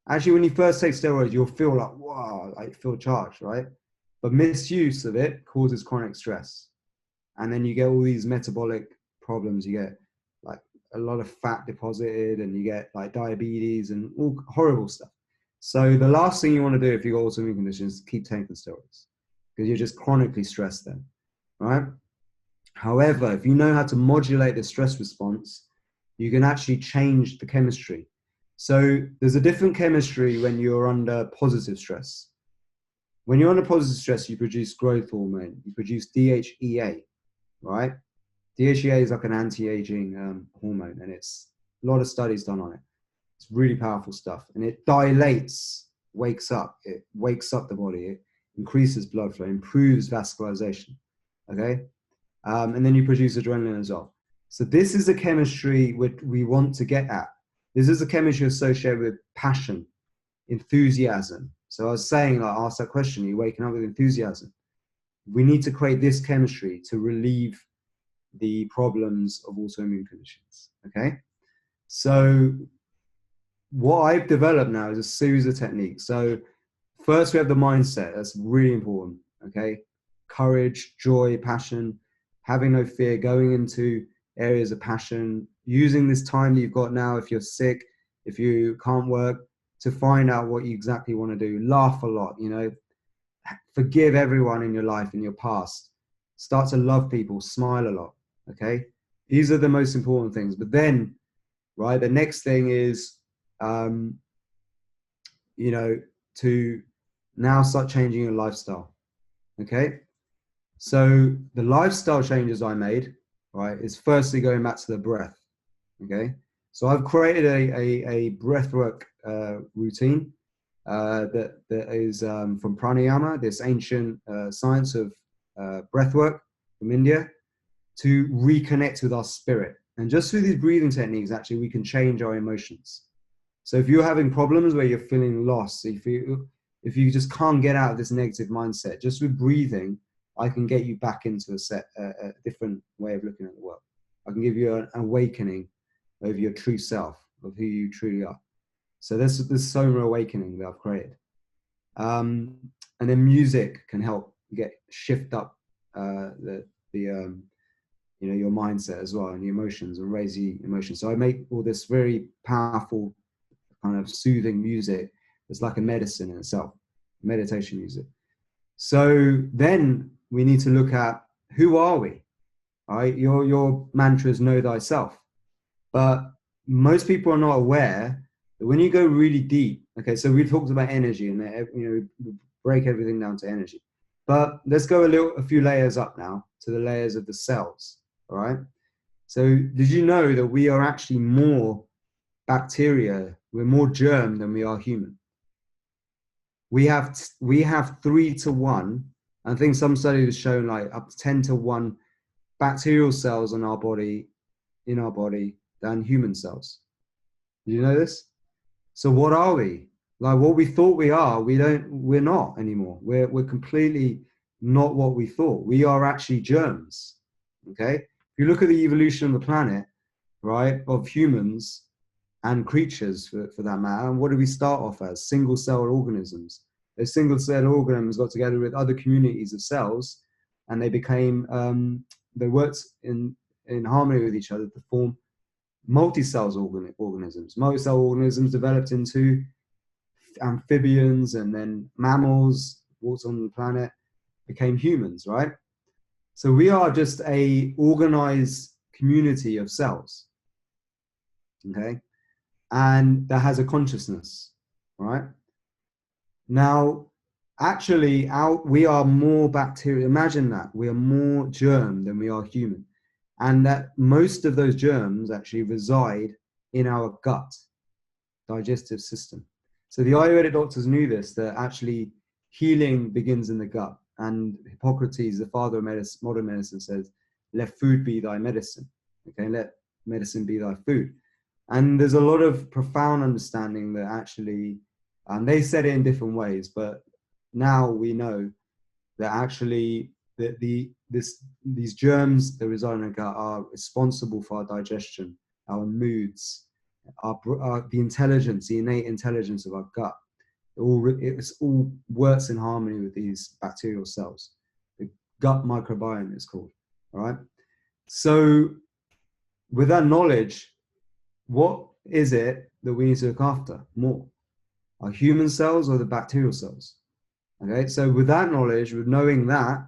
actually when you first take steroids, you'll feel like, wow, I feel charged, right? But misuse of it causes chronic stress. And then you get all these metabolic problems. You get like a lot of fat deposited and you get like diabetes and all horrible stuff. So the last thing you want to do if you've got autoimmune conditions is keep taking steroids because you're just chronically stressed then, right? However, if you know how to modulate the stress response, you can actually change the chemistry. So there's a different chemistry when you're under positive stress. When you're under positive stress, you produce growth hormone, you produce DHEA, right? DHEA is like an anti-aging hormone, and it's a lot of studies done on it. It's really powerful stuff. And it dilates, wakes up the body. It increases blood flow, improves vascularization. Okay. And then you produce adrenaline as well. So this is the chemistry which we want to get at. This is the chemistry associated with passion, enthusiasm. So I was saying, I asked that question, are you waking up with enthusiasm? We need to create this chemistry to relieve the problems of autoimmune conditions. Okay. So what I've developed now is a series of techniques. So first we have the mindset. That's really important. Okay. Courage, joy, passion, having no fear, going into areas of passion, using this time that you've got now, if you're sick, if you can't work, to find out what you exactly want to do. Laugh a lot, you know, forgive everyone in your life, in your past. Start to love people, smile a lot. Okay. These are the most important things. But then, right, the next thing is, you know, to now start changing your lifestyle. Okay. So the lifestyle changes I made, right, is firstly going back to the breath. Okay. So I've created a breathwork routine that is from Pranayama, this ancient science of breathwork from India, to reconnect with our spirit. And just through these breathing techniques, actually, we can change our emotions. So if you're having problems where you're feeling lost, if you just can't get out of this negative mindset, just with breathing, I can get you back into a different way of looking at the world. I can give you an awakening of your true self, of who you truly are. So this Soma awakening that I've created. And then music can help shift up you know, your mindset as well, and the emotions, and raise the emotions. So I make all this very powerful kind of soothing music. It's like a medicine in itself, meditation music. So then we need to look at, who are we? All right, your mantra is know thyself. But most people are not aware that when you go really deep, okay, so we talked about energy, and you know, we break everything down to energy. But let's go a few layers up now to the layers of the cells. All right. So did you know that we are actually more bacteria, we're more germ than we are human? We have 3 to 1. I think some studies have shown like up to 10 to 1 bacterial cells in our body than human cells. Did you know this? So what are we? Like, what we thought we are, we're not anymore. We're completely not what we thought. We are actually germs. Okay. If you look at the evolution of the planet, right, of humans and creatures for that matter, and what do we start off as? Single-celled organisms. Those single-celled organisms got together with other communities of cells, and they became, they worked in harmony with each other to form multi-cell organisms. Multi-cell organisms developed into amphibians, and then mammals walked on the planet, became humans, right? So we are just a organized community of cells, okay? And that has a consciousness, right? Now, actually, we are more bacteria. Imagine that. We are more germ than we are human. And that most of those germs actually reside in our gut, digestive system. So the Ayurvedic doctors knew this, that actually healing begins in the gut. And Hippocrates, the father of medicine, modern medicine, says, let food be thy medicine. Okay, let medicine be thy food. And there's a lot of profound understanding that actually, and they said it in different ways, but now we know that actually these germs that reside in the gut are responsible for our digestion, our moods, the intelligence, the innate intelligence of our gut. It all works in harmony with these bacterial cells. The gut microbiome is called. All right. So with that knowledge, what is it that we need to look after more? Our human cells or the bacterial cells? Okay. So with that knowledge, with knowing that,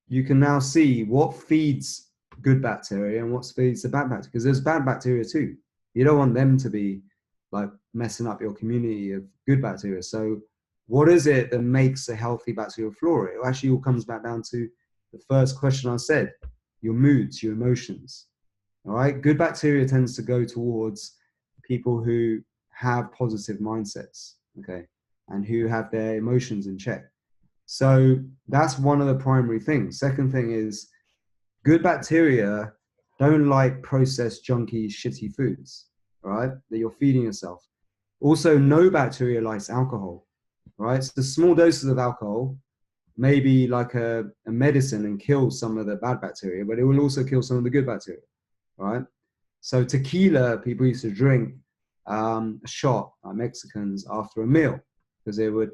you can now see what feeds good bacteria and what feeds the bad bacteria, because there's bad bacteria too. You don't want them to be like messing up your community of good bacteria. So what is it that makes a healthy bacterial flora? It actually all comes back down to the first question I said, your moods, your emotions. All right. Good bacteria tends to go towards people who have positive mindsets, okay, and who have their emotions in check. So that's one of the primary things. Second thing is, good bacteria don't like processed, junky, shitty foods, right, that you're feeding yourself. Also, no bacteria likes alcohol, right? So small doses of alcohol may be like a medicine and kill some of the bad bacteria, but it will also kill some of the good bacteria, right? So tequila, people used to drink a shot, Mexicans, after a meal, because they would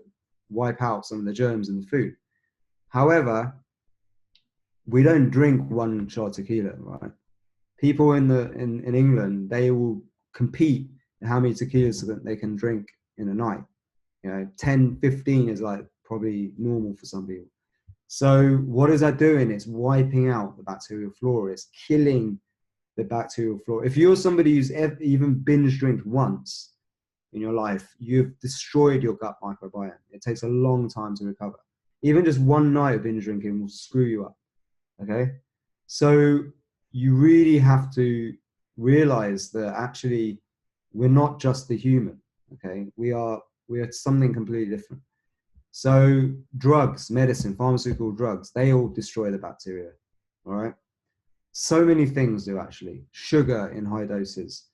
wipe out some of the germs in the food. However, we don't drink one shot of tequila, right? People in England, they will compete in how many tequilas that they can drink in a night. 10, 15 is like probably normal for some people. So what is that doing? It's wiping out the bacterial flora. It's killing the bacterial flora. If you're somebody who's even binge drank once in your life, you've destroyed your gut microbiome. It takes a long time to recover. Even just one night of binge drinking will screw you up. Okay, so you really have to realize that actually we're not just the human. Okay, we are something completely different. So drugs, medicine, pharmaceutical drugs, they all destroy the bacteria. All right, so many things do actually. Sugar in high doses,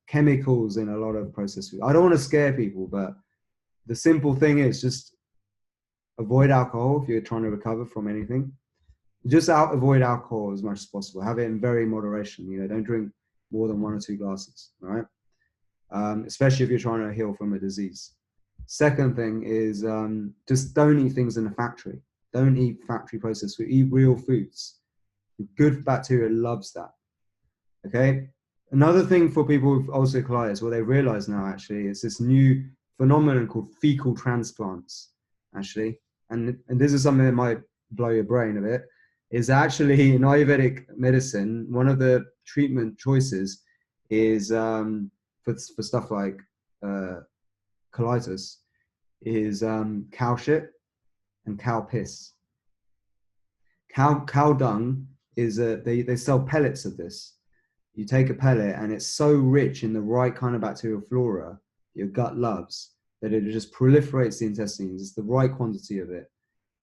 chemicals in a lot of processed food. I don't want to scare people, but the simple thing is just avoid alcohol if you're trying to recover from anything. Just avoid alcohol as much as possible. Have it in very moderation. Don't drink more than 1 or 2 glasses, all right? Especially if you're trying to heal from a disease. Second thing is just don't eat things in a factory. Don't eat factory processed food. Eat real foods. Good bacteria loves that, okay? Another thing for people with ulcerative colitis, what they realize now actually is this new phenomenon called fecal transplants, actually. And this is something that might blow your brain a bit. Is actually in Ayurvedic medicine, one of the treatment choices is for stuff like colitis is cow shit and cow piss. Cow dung is they sell pellets of this. You take a pellet and it's so rich in the right kind of bacterial flora your gut loves that it just proliferates the intestines. It's the right quantity of it,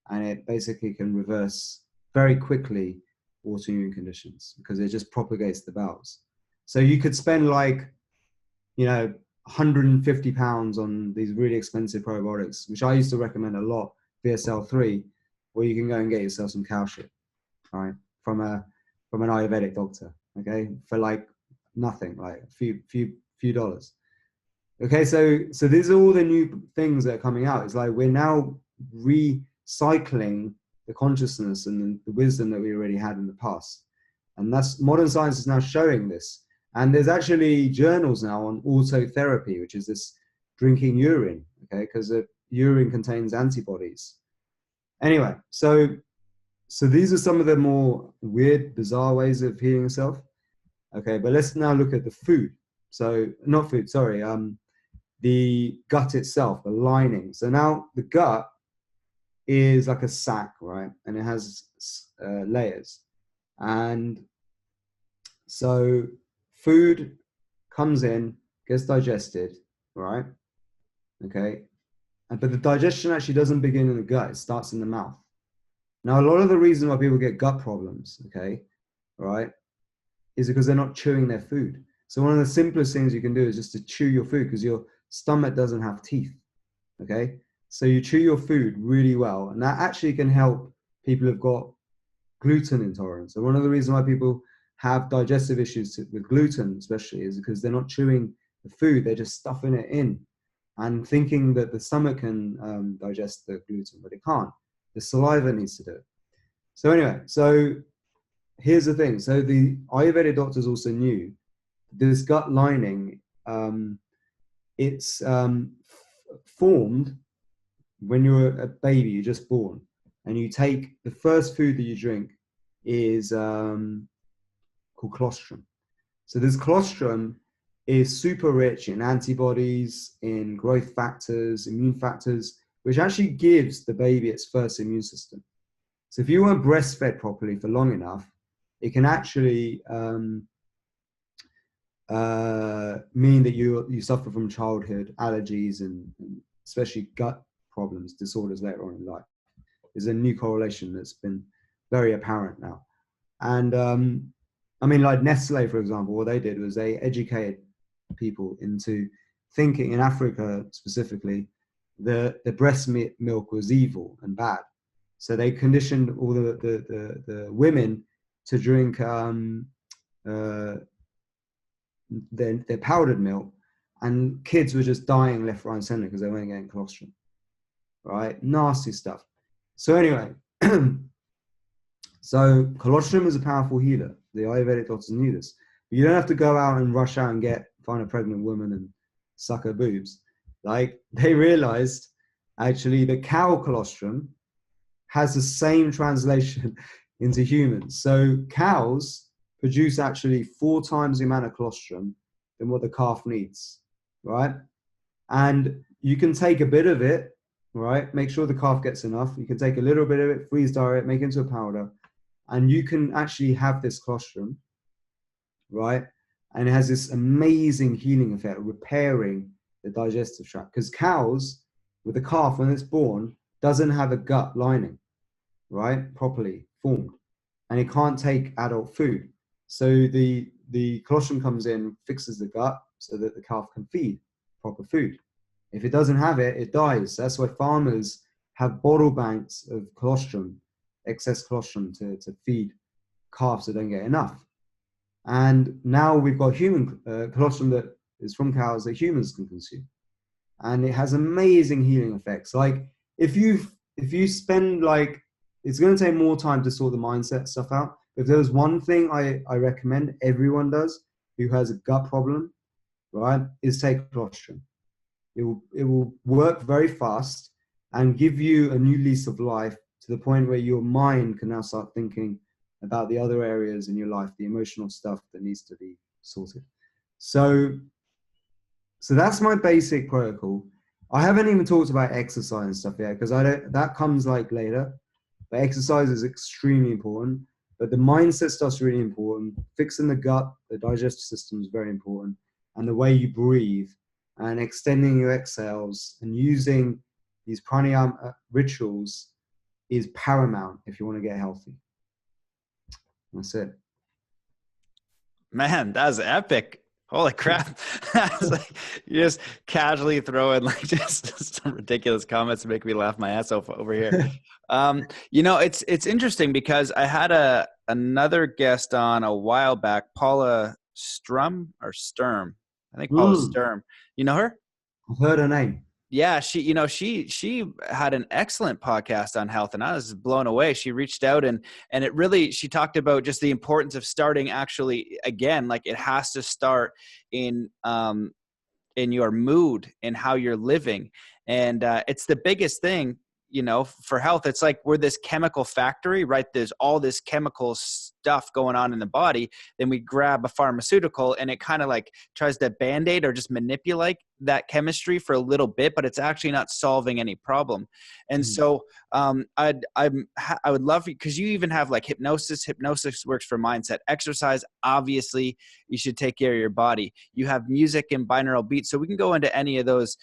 and it basically can reverse very quickly autoimmune conditions because it just propagates the bowels. So you could spend like, 150 pounds on these really expensive probiotics, which I used to recommend a lot, VSL3, or you can go and get yourself some cow shit, all right, from an Ayurvedic doctor, okay, for like nothing, like a few dollars. Okay, so these are all the new things that are coming out. It's like we're now recycling the consciousness and the wisdom that we already had in the past. And that's modern science is now showing this. And there's actually journals now on autotherapy, which is this drinking urine, okay, because the urine contains antibodies. Anyway, so these are some of the more weird, bizarre ways of healing yourself. Okay, but let's now look at the food. So, not food, sorry, the gut itself, the lining. So now the gut is like a sack, right? And it has layers. And so food comes in, gets digested, right? Okay. But the digestion actually doesn't begin in the gut. It starts in the mouth. Now, a lot of the reason why people get gut problems, okay, right, is because they're not chewing their food. So one of the simplest things you can do is just to chew your food because your stomach doesn't have teeth, okay? So you chew your food really well, and that actually can help people who've got gluten intolerance. So one of the reasons why people have digestive issues with gluten especially is because they're not chewing the food, they're just stuffing it in and thinking that the stomach can digest the gluten, but it can't. The saliva needs to do it. So anyway, so here's the thing. So the Ayurvedic doctors also knew this gut lining, it's formed when you're a baby, you're just born, and you take the first food that you drink is called colostrum. So this colostrum is super rich in antibodies, in growth factors, immune factors, which actually gives the baby its first immune system. So if you weren't breastfed properly for long enough, it can actually mean that you suffer from childhood allergies and especially gut problems, disorders later on in life. There's a new correlation that's been very apparent now. And I mean, like Nestle, for example, what they did was they educated people into thinking, in Africa specifically, the breast milk was evil and bad. So they conditioned all the women to drink their powdered milk, and kids were just dying left, right, and center because they weren't getting colostrum. Right? Nasty stuff. So anyway, so colostrum is a powerful healer. The Ayurvedic doctors knew this. But you don't have to go out and rush out and find a pregnant woman and suck her boobs. Like, they realized actually the cow colostrum has the same translation into humans. So cows produce actually 4 times the amount of colostrum than what the calf needs, right? And you can take a bit of it, right? Make sure the calf gets enough. You can take a little bit of it, freeze dry it, make it into a powder, and you can actually have this colostrum, right? And it has this amazing healing effect, repairing the digestive tract. Because cows, with the calf, when it's born, doesn't have a gut lining, right? Properly formed. And it can't take adult food. So the colostrum comes in, fixes the gut so that the calf can feed proper food. If it doesn't have it, it dies. That's why farmers have bottle banks of colostrum, excess colostrum to feed calves that don't get enough. And now we've got human colostrum that is from cows that humans can consume. And it has amazing healing effects. Like if you spend like, it's going to take more time to sort the mindset stuff out. If there's one thing I recommend everyone does who has a gut problem, right, is take colostrum. It will work very fast and give you a new lease of life to the point where your mind can now start thinking about the other areas in your life, the emotional stuff that needs to be sorted. So that's my basic protocol. I haven't even talked about exercise and stuff yet because that comes like later. But exercise is extremely important. But the mindset stuff's really important. Fixing the gut, the digestive system is very important. And the way you breathe and extending your exhales and using these pranayama rituals is paramount if you want to get healthy. That's it. Man, that was epic. Holy crap. Like, you just casually throw in like just some ridiculous comments to make me laugh my ass off over here. You know, it's interesting because I had another guest on a while back, Paula Sturm. I think Paula Sturm. You know her? I've heard her name. Yeah, she had an excellent podcast on health, and I was blown away. She reached out and it really, she talked about just the importance of starting actually, again, like it has to start in your mood and how you're living. And it's the biggest thing, you know, for health. It's like we're this chemical factory, right? There's all this chemical stuff going on in the body. Then we grab a pharmaceutical and it kind of like tries to band-aid or just manipulate that chemistry for a little bit, but it's actually not solving any problem. And so I would love, because you even have like hypnosis. Hypnosis works for mindset. Exercise, obviously, you should take care of your body. You have music and binaural beats. So we can go into any of those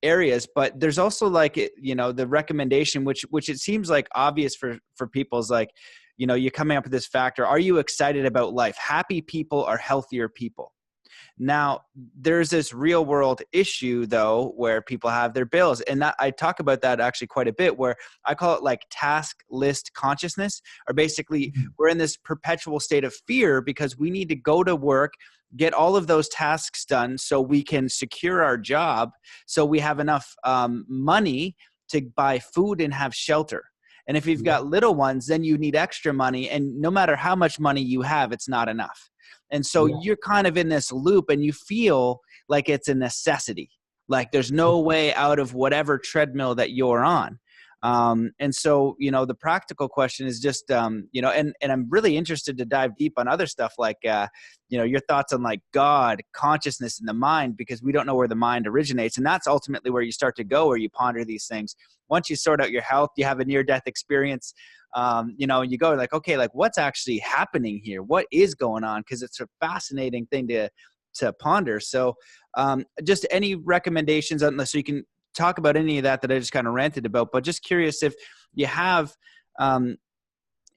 areas, but there's also like, you know, the recommendation, which it seems like obvious for people, is like, you know, you're coming up with this factor. Are you excited about life? Happy people are healthier people. Now, there's this real world issue though, where people have their bills, and that I talk about that actually quite a bit, where I call it like task list consciousness, or basically we're in this perpetual state of fear because we need to go to work, get all of those tasks done so we can secure our job, so we have enough money to buy food and have shelter. And if you've got little ones, then you need extra money. And no matter how much money you have, it's not enough. And so you're kind of in this loop and you feel like it's a necessity. Like there's no way out of whatever treadmill that you're on. And so, you know, the practical question is just, you know, and I'm really interested to dive deep on other stuff like, you know, your thoughts on like God, consciousness, and the mind, because we don't know where the mind originates. And that's ultimately where you start to go, where you ponder these things. Once you sort out your health, you have a near-death experience. you know, you go like, okay, like what's actually happening here? What is going on? Because it's a fascinating thing to ponder. So just any recommendations, unless you can talk about any of that I just kind of ranted about, but just curious if you have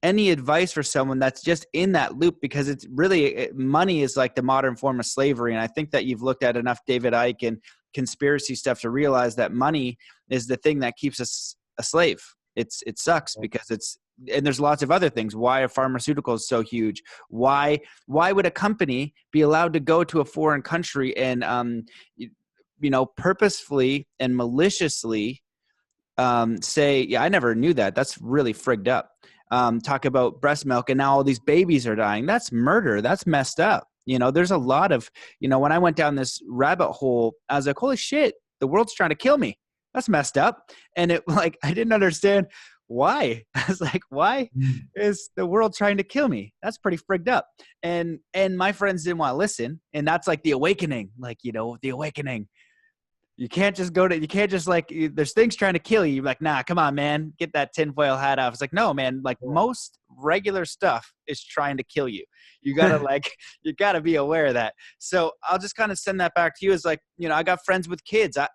any advice for someone that's just in that loop, because it's really, money is like the modern form of slavery. And I think that you've looked at enough David Icke and conspiracy stuff to realize that money is the thing that keeps us a slave. It sucks because and there's lots of other things. Why are pharmaceuticals so huge? Why would a company be allowed to go to a foreign country and, you know, purposefully and maliciously say, yeah, I never knew that. That's really frigged up. Talk about breast milk and now all these babies are dying. That's murder. That's messed up. You know, there's a lot of, you know, when I went down this rabbit hole, I was like, holy shit, the world's trying to kill me. That's messed up. And it, like, I didn't understand why. I was like, why is the world trying to kill me? That's pretty frigged up. And my friends didn't want to listen. And that's like the awakening, like, you know, the awakening. You can't just like, there's things trying to kill you. You're like, nah, come on, man, get that tinfoil hat off. It's like, no, man, like most regular stuff is trying to kill you. You gotta you gotta be aware of that. So I'll just kind of send that back to you as like, you know, I got friends with kids. I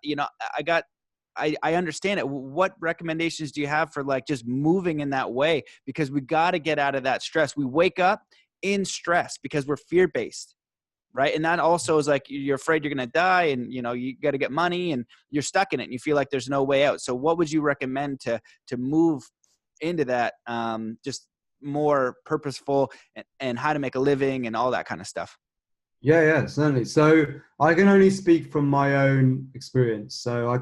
understand it. What recommendations do you have for like just moving in that way? Because we got to get out of that stress. We wake up in stress because we're fear-based. Right. And that also is like, you're afraid you're going to die and, you know, you got to get money and you're stuck in it and you feel like there's no way out. So what would you recommend to move into that, just more purposeful and how to make a living and all that kind of stuff? Yeah, certainly. So I can only speak from my own experience. So I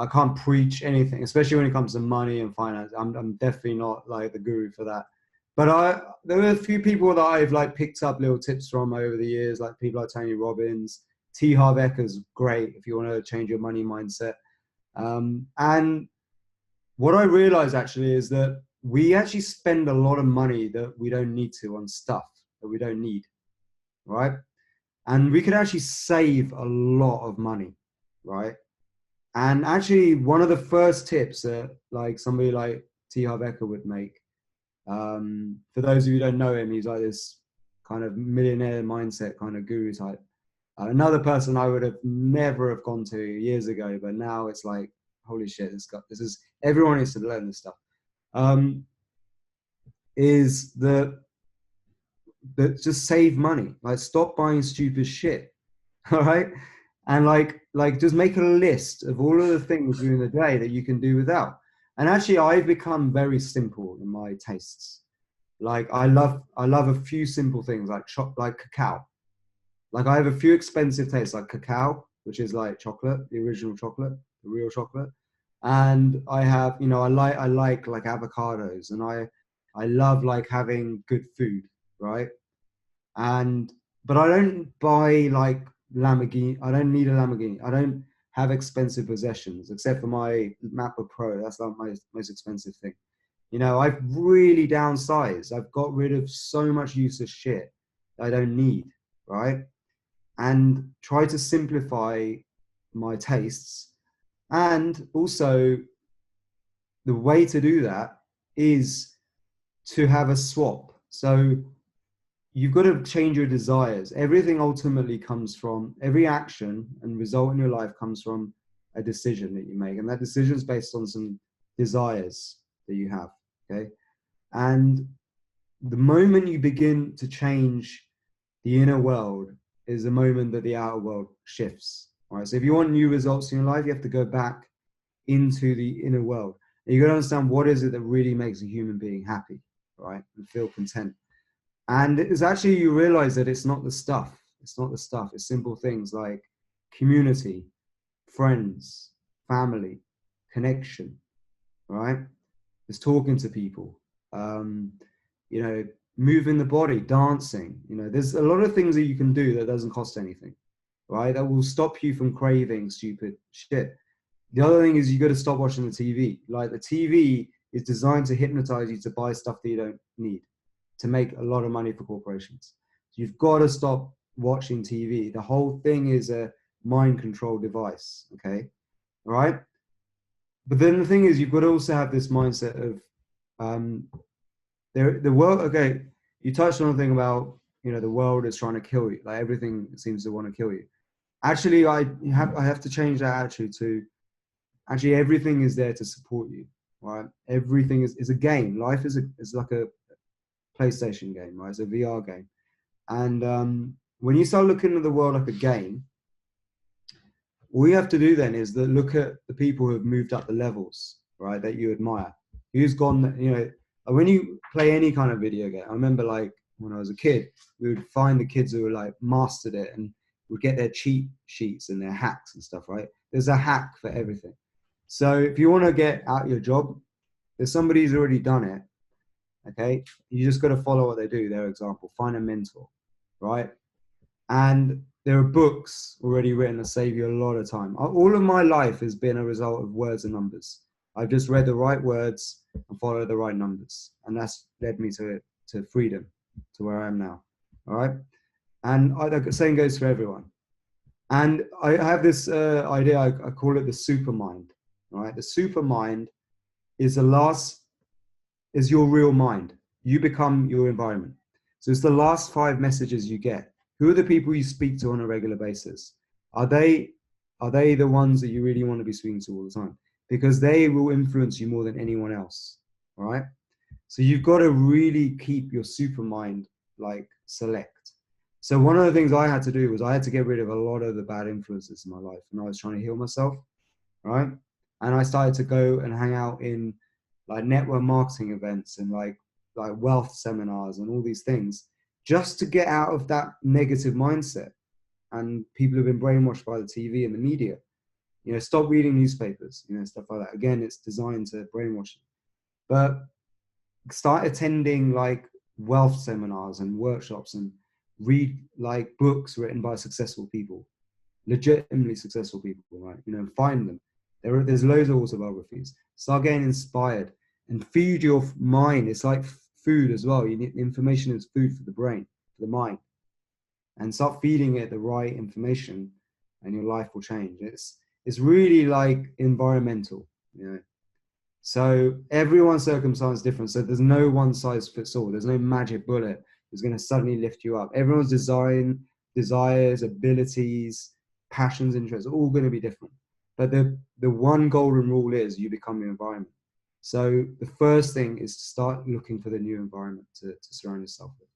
can't preach anything, especially when it comes to money and finance. I'm definitely not like the guru for that. But there were a few people that I've like picked up little tips from over the years, like people like Tony Robbins. T. Harv Eker's great if you want to change your money mindset. And what I realized actually is that we actually spend a lot of money that we don't need to on stuff that we don't need, right? And we could actually save a lot of money, right? And actually, one of the first tips that like somebody like T. Harv Eker would make, for those of you who don't know him, he's like this kind of millionaire mindset kind of guru type. Another person I would have never have gone to years ago, but now it's like, holy shit, this is everyone needs to learn this stuff. Is that just save money, like stop buying stupid shit, all right? And like just make a list of all of the things during the day that you can do without. And actually, I've become very simple in my tastes. Like I love a few simple things like cacao. Like I have a few expensive tastes like cacao, which is like chocolate, the original chocolate, the real chocolate. And I have, you know, I like avocados, and I love like having good food, right? But I don't buy like Lamborghini. I don't need a Lamborghini. I don't have expensive possessions except for my MacBook Pro. That's like my most expensive thing. You know, I've really downsized. I've got rid of so much useless shit that I don't need, right? And try to simplify my tastes. And also, the way to do that is to have a swap. So you've got to change your desires. Everything ultimately comes from, every action and result in your life comes from a decision that you make. And that decision is based on some desires that you have, okay? And the moment you begin to change the inner world is the moment that the outer world shifts, all right? So if you want new results in your life, you have to go back into the inner world. And you got to understand what is it that really makes a human being happy, right? And feel content. And it's actually, you realize that it's not the stuff. It's not the stuff. It's simple things like community, friends, family, connection, right? It's talking to people, you know, moving the body, dancing. You know, there's a lot of things that you can do that doesn't cost anything, right? That will stop you from craving stupid shit. The other thing is you got to stop watching the TV. Like the TV is designed to hypnotize you to buy stuff that you don't need, to make a lot of money for corporations. So you've got to stop watching TV. The whole thing is a mind control device, okay? All right? but then the thing is, you've got to also have this mindset of the world. Okay, you touched on the thing about, you know, the world is trying to kill you. Like everything seems to want to kill you. Actually, I have to change that attitude to actually everything is there to support you. Right? Everything is a game. Life is like a PlayStation game, right? It's a VR game. And when you start looking at the world like a game, all you have to do then is look at the people who have moved up the levels, right? That you admire. Who's gone, you know, when you play any kind of video game, I remember like when I was a kid, we would find the kids who were like mastered it and would get their cheat sheets and their hacks and stuff, right? There's a hack for everything. So if you want to get out your job, there's somebody who's already done it. Okay. You just got to follow what they do, their example, find a mentor, right? And there are books already written that save you a lot of time. All of my life has been a result of words and numbers. I've just read the right words and followed the right numbers. And that's led me to freedom, to where I am now. All right. And the same goes for everyone. And I have this idea, I call it the super mind. All right. The super mind is your real mind. You become your environment. So it's the last 5 messages you get. Who are the people you speak to on a regular basis? Are they the ones that you really want to be speaking to all the time? Because they will influence you more than anyone else. All right. So you've got to really keep your super mind like select. So one of the things I had to do was I had to get rid of a lot of the bad influences in my life, and I was trying to heal myself. Right. And I started to go and hang out in like network marketing events and like wealth seminars and all these things, just to get out of that negative mindset. And people have been brainwashed by the TV and the media. You know, stop reading newspapers, you know, stuff like that. Again, it's designed to brainwash you. But start attending like wealth seminars and workshops and read like books written by successful people, legitimately successful people, right? You know, find them. There's loads of autobiographies. Start getting inspired and feed your mind. It's like food as well. You need information is food for the brain, for the mind, and start feeding it the right information, and your life will change. It's really like environmental, you know. So everyone's circumstance is different. So there's no one size fits all. There's no magic bullet that's going to suddenly lift you up. Everyone's desires, abilities, passions, interests are all going to be different. But the one golden rule is you become your environment. So the first thing is to start looking for the new environment to surround yourself with,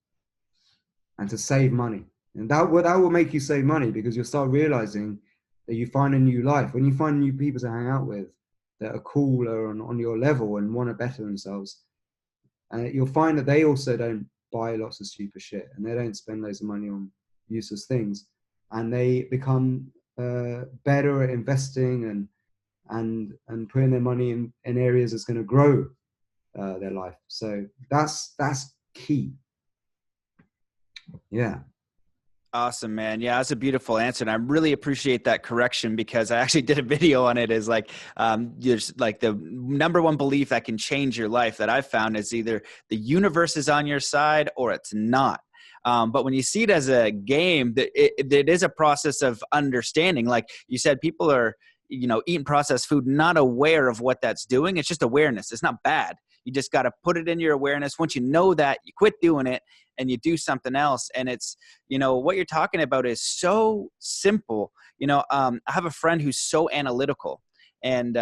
and to save money. And that will make you save money, because you'll start realizing that you find a new life. When you find new people to hang out with that are cooler and on your level and want to better themselves, you'll find that they also don't buy lots of stupid shit, and they don't spend loads of money on useless things, and they become better at investing and putting their money in areas that's going to grow their life. So that's key. Yeah. Awesome, man. Yeah, that's a beautiful answer. And I really appreciate that correction, because I actually did a video on it. Is like, there's like the number one belief that can change your life that I've found is either the universe is on your side or it's not. But when you see it as a game, it is a process of understanding. Like you said, people are, you know, eating processed food, not aware of what that's doing. It's just awareness. It's not bad. You just got to put it in your awareness. Once you know that, you quit doing it and you do something else. And it's, you know, what you're talking about is so simple. You know, I have a friend who's so analytical. And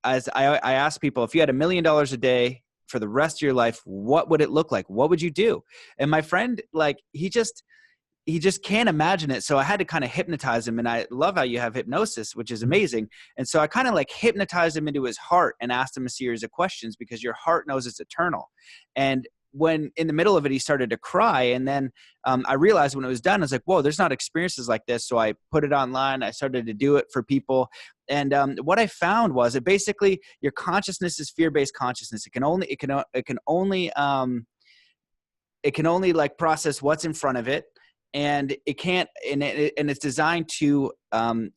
as I ask people, if you had $1 million a day for the rest of your life, what would it look like? What would you do? And my friend, like, he just can't imagine it. So I had to kind of hypnotize him. And I love how you have hypnosis, which is amazing. And so I kind of like hypnotized him into his heart and asked him a series of questions, because your heart knows it's eternal. And when in the middle of it, he started to cry. And then I realized when it was done, I was like, whoa, there's not experiences like this. So I put it online. I started to do it for people. And what I found was that basically your consciousness is fear-based consciousness. It can only like process what's in front of it. And it can't, and it's designed to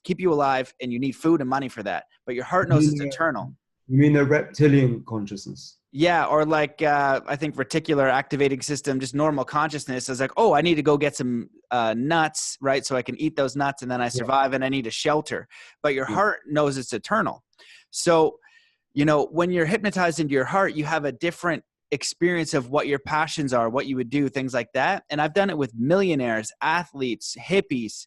keep you alive, and you need food and money for that. But your heart knows it's eternal. You mean the reptilian consciousness? Yeah, or like I think reticular activating system, just normal consciousness is like, oh, I need to go get some nuts, right? So I can eat those nuts, and then I survive, and I need a shelter. But your heart knows it's eternal. So you know, when you're hypnotized into your heart, you have a different experience of what your passions are, what you would do, things like that. And I've done it with millionaires, athletes, hippies,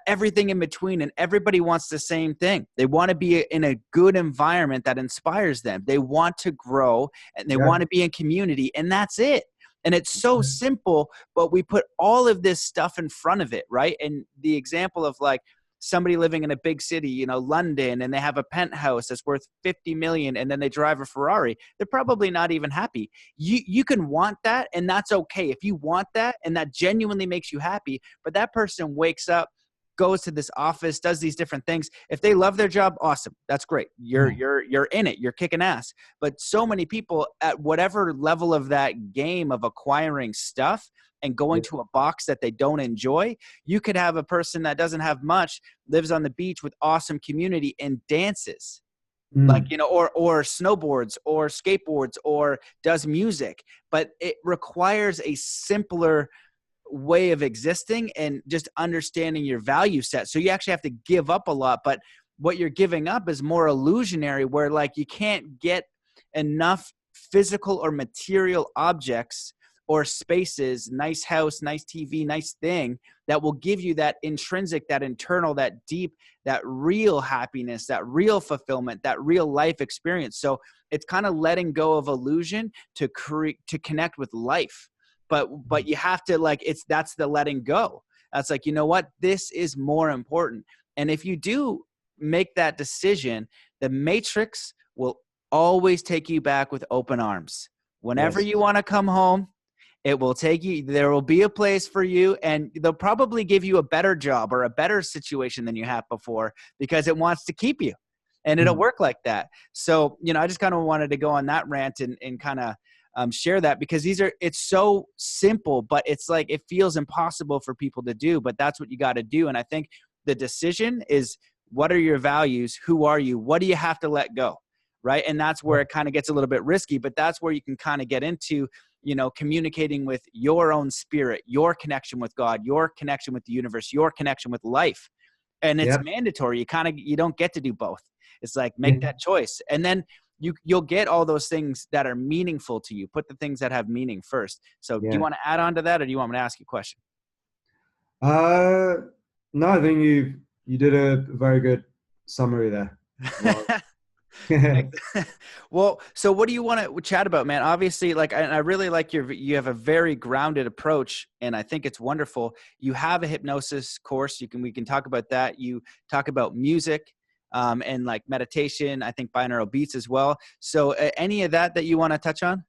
everything in between. And everybody wants the same thing. They want to be in a good environment that inspires them. They want to grow and they want to be in community, and that's it. And it's so simple, but we put all of this stuff in front of it, right? And the example of like somebody living in a big city, you know, London, and they have a penthouse that's worth 50 million, and then they drive a Ferrari, they're probably not even happy. You can want that, and that's okay. If you want that and that genuinely makes you happy, but that person wakes up, goes to this office, does these different things. If they love their job, awesome. That's great. You're in it. You're kicking ass. But so many people at whatever level of that game of acquiring stuff and going to a box that they don't enjoy, you could have a person that doesn't have much, lives on the beach with awesome community and dances. Like, you know, or snowboards or skateboards or does music, but it requires a simpler way of existing and just understanding your value set. So you actually have to give up a lot, but what you're giving up is more illusionary, where like you can't get enough physical or material objects or spaces, nice house, nice TV, nice thing that will give you that intrinsic, that internal, that deep, that real happiness, that real fulfillment, that real life experience. So it's kind of letting go of illusion to connect with life. But you have to like, that's the letting go. That's like, you know what, this is more important. And if you do make that decision, the matrix will always take you back with open arms. Whenever you want to come home, it will take you, there will be a place for you, and they'll probably give you a better job or a better situation than you had before because it wants to keep you, and it'll work like that. So, you know, I just kind of wanted to go on that rant and kind of share that, because it's so simple, but it's like, it feels impossible for people to do, but that's what you got to do. And I think the decision is, what are your values? Who are you? What do you have to let go? Right. And that's where it kind of gets a little bit risky, but that's where you can kind of get into, you know, communicating with your own spirit, your connection with God, your connection with the universe, your connection with life. And it's mandatory. You don't get to do both. It's like, make that choice. And then you'll get all those things that are meaningful to you. Put the things that have meaning first. So do you want to add on to that, or do you want me to ask you a question? No, I think you did a very good summary there. Well, so what do you want to chat about, man? Obviously, like, I really like you have a very grounded approach, and I think it's wonderful. You have a hypnosis course. We can talk about that. You talk about music, and like meditation, I think binaural beats as well. So any of that you want to touch on?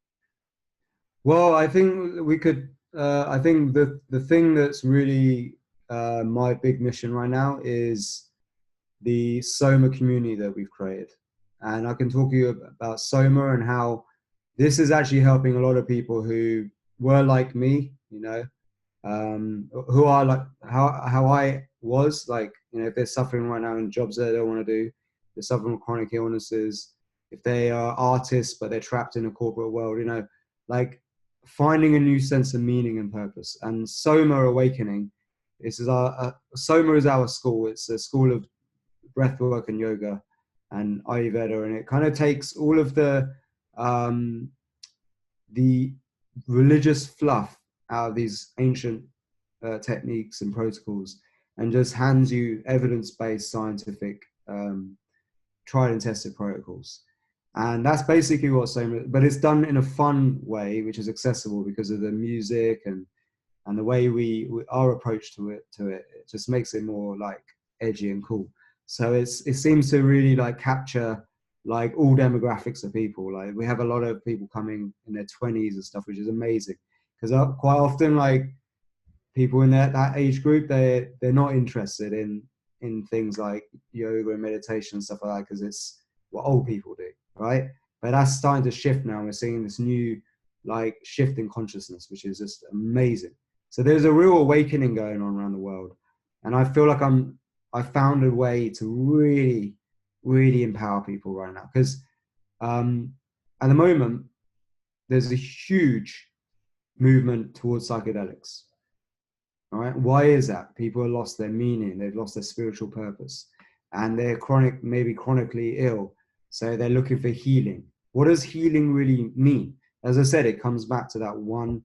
Well, I think we could, I think the thing that's really my big mission right now is the SOMA community that we've created. And I can talk to you about SOMA and how this is actually helping a lot of people who were like me, you know, who are like how I was, like, you know, if they're suffering right now in jobs that they don't want to do, they're suffering from chronic illnesses, if they are artists but they're trapped in a corporate world, you know, like finding a new sense of meaning and purpose. And SOMA Awakening, SOMA is our school. It's a school of breathwork and yoga and Ayurveda, and it kind of takes all of the religious fluff out of these ancient techniques and protocols, and just hands you evidence-based, scientific, tried and tested protocols. And that's basically what SOMA, but it's done in a fun way, which is accessible because of the music and the way our approach to it. It just makes it more like edgy and cool. So it seems to really like capture like all demographics of people. Like we have a lot of people coming in their 20s and stuff, which is amazing, because quite often like people in that age group, they're not interested in things like yoga and meditation and stuff like that, because it's what old people do, right? But that's starting to shift now. We're seeing this new like shift in consciousness, which is just amazing. So there's a real awakening going on around the world, and I feel like I found a way to really, really empower people right now, because at the moment there's a huge movement towards psychedelics. All right, why is that? People have lost their meaning, they've lost their spiritual purpose, and they're maybe chronically ill. So they're looking for healing. What does healing really mean? As I said, it comes back to that one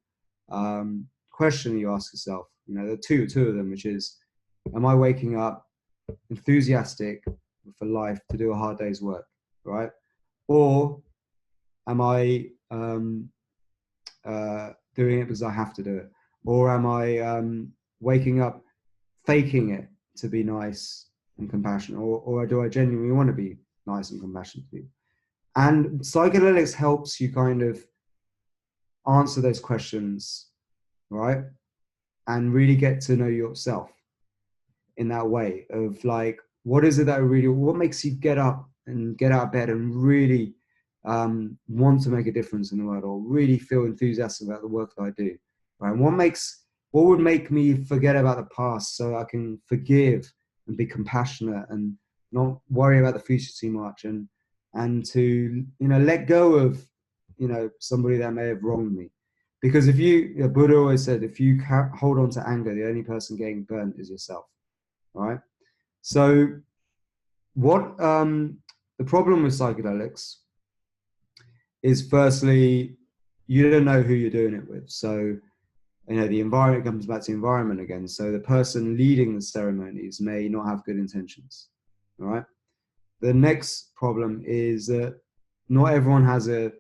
question you ask yourself. You know, there are two of them, which is, am I waking up enthusiastic for life to do a hard day's work, right? Or am I doing it because I have to do it? Or am I waking up faking it to be nice and compassionate? Or do I genuinely want to be nice and compassionate to people? And psychedelics helps you kind of answer those questions, right? And really get to know yourself in that way of like, what is it that really, what makes you get up and get out of bed and really want to make a difference in the world, or really feel enthusiastic about the work that I do, right? And what would make me forget about the past so I can forgive and be compassionate and not worry about the future too much, and to, you know, let go of, you know, somebody that may have wronged me. Because if you, Buddha always said, if you hold on to anger, the only person getting burnt is yourself, right? So what the problem with psychedelics is, firstly, you don't know who you're doing it with. So, you know, the environment comes back to the environment again. So the person leading the ceremonies may not have good intentions, all right? The next problem is that not everyone has a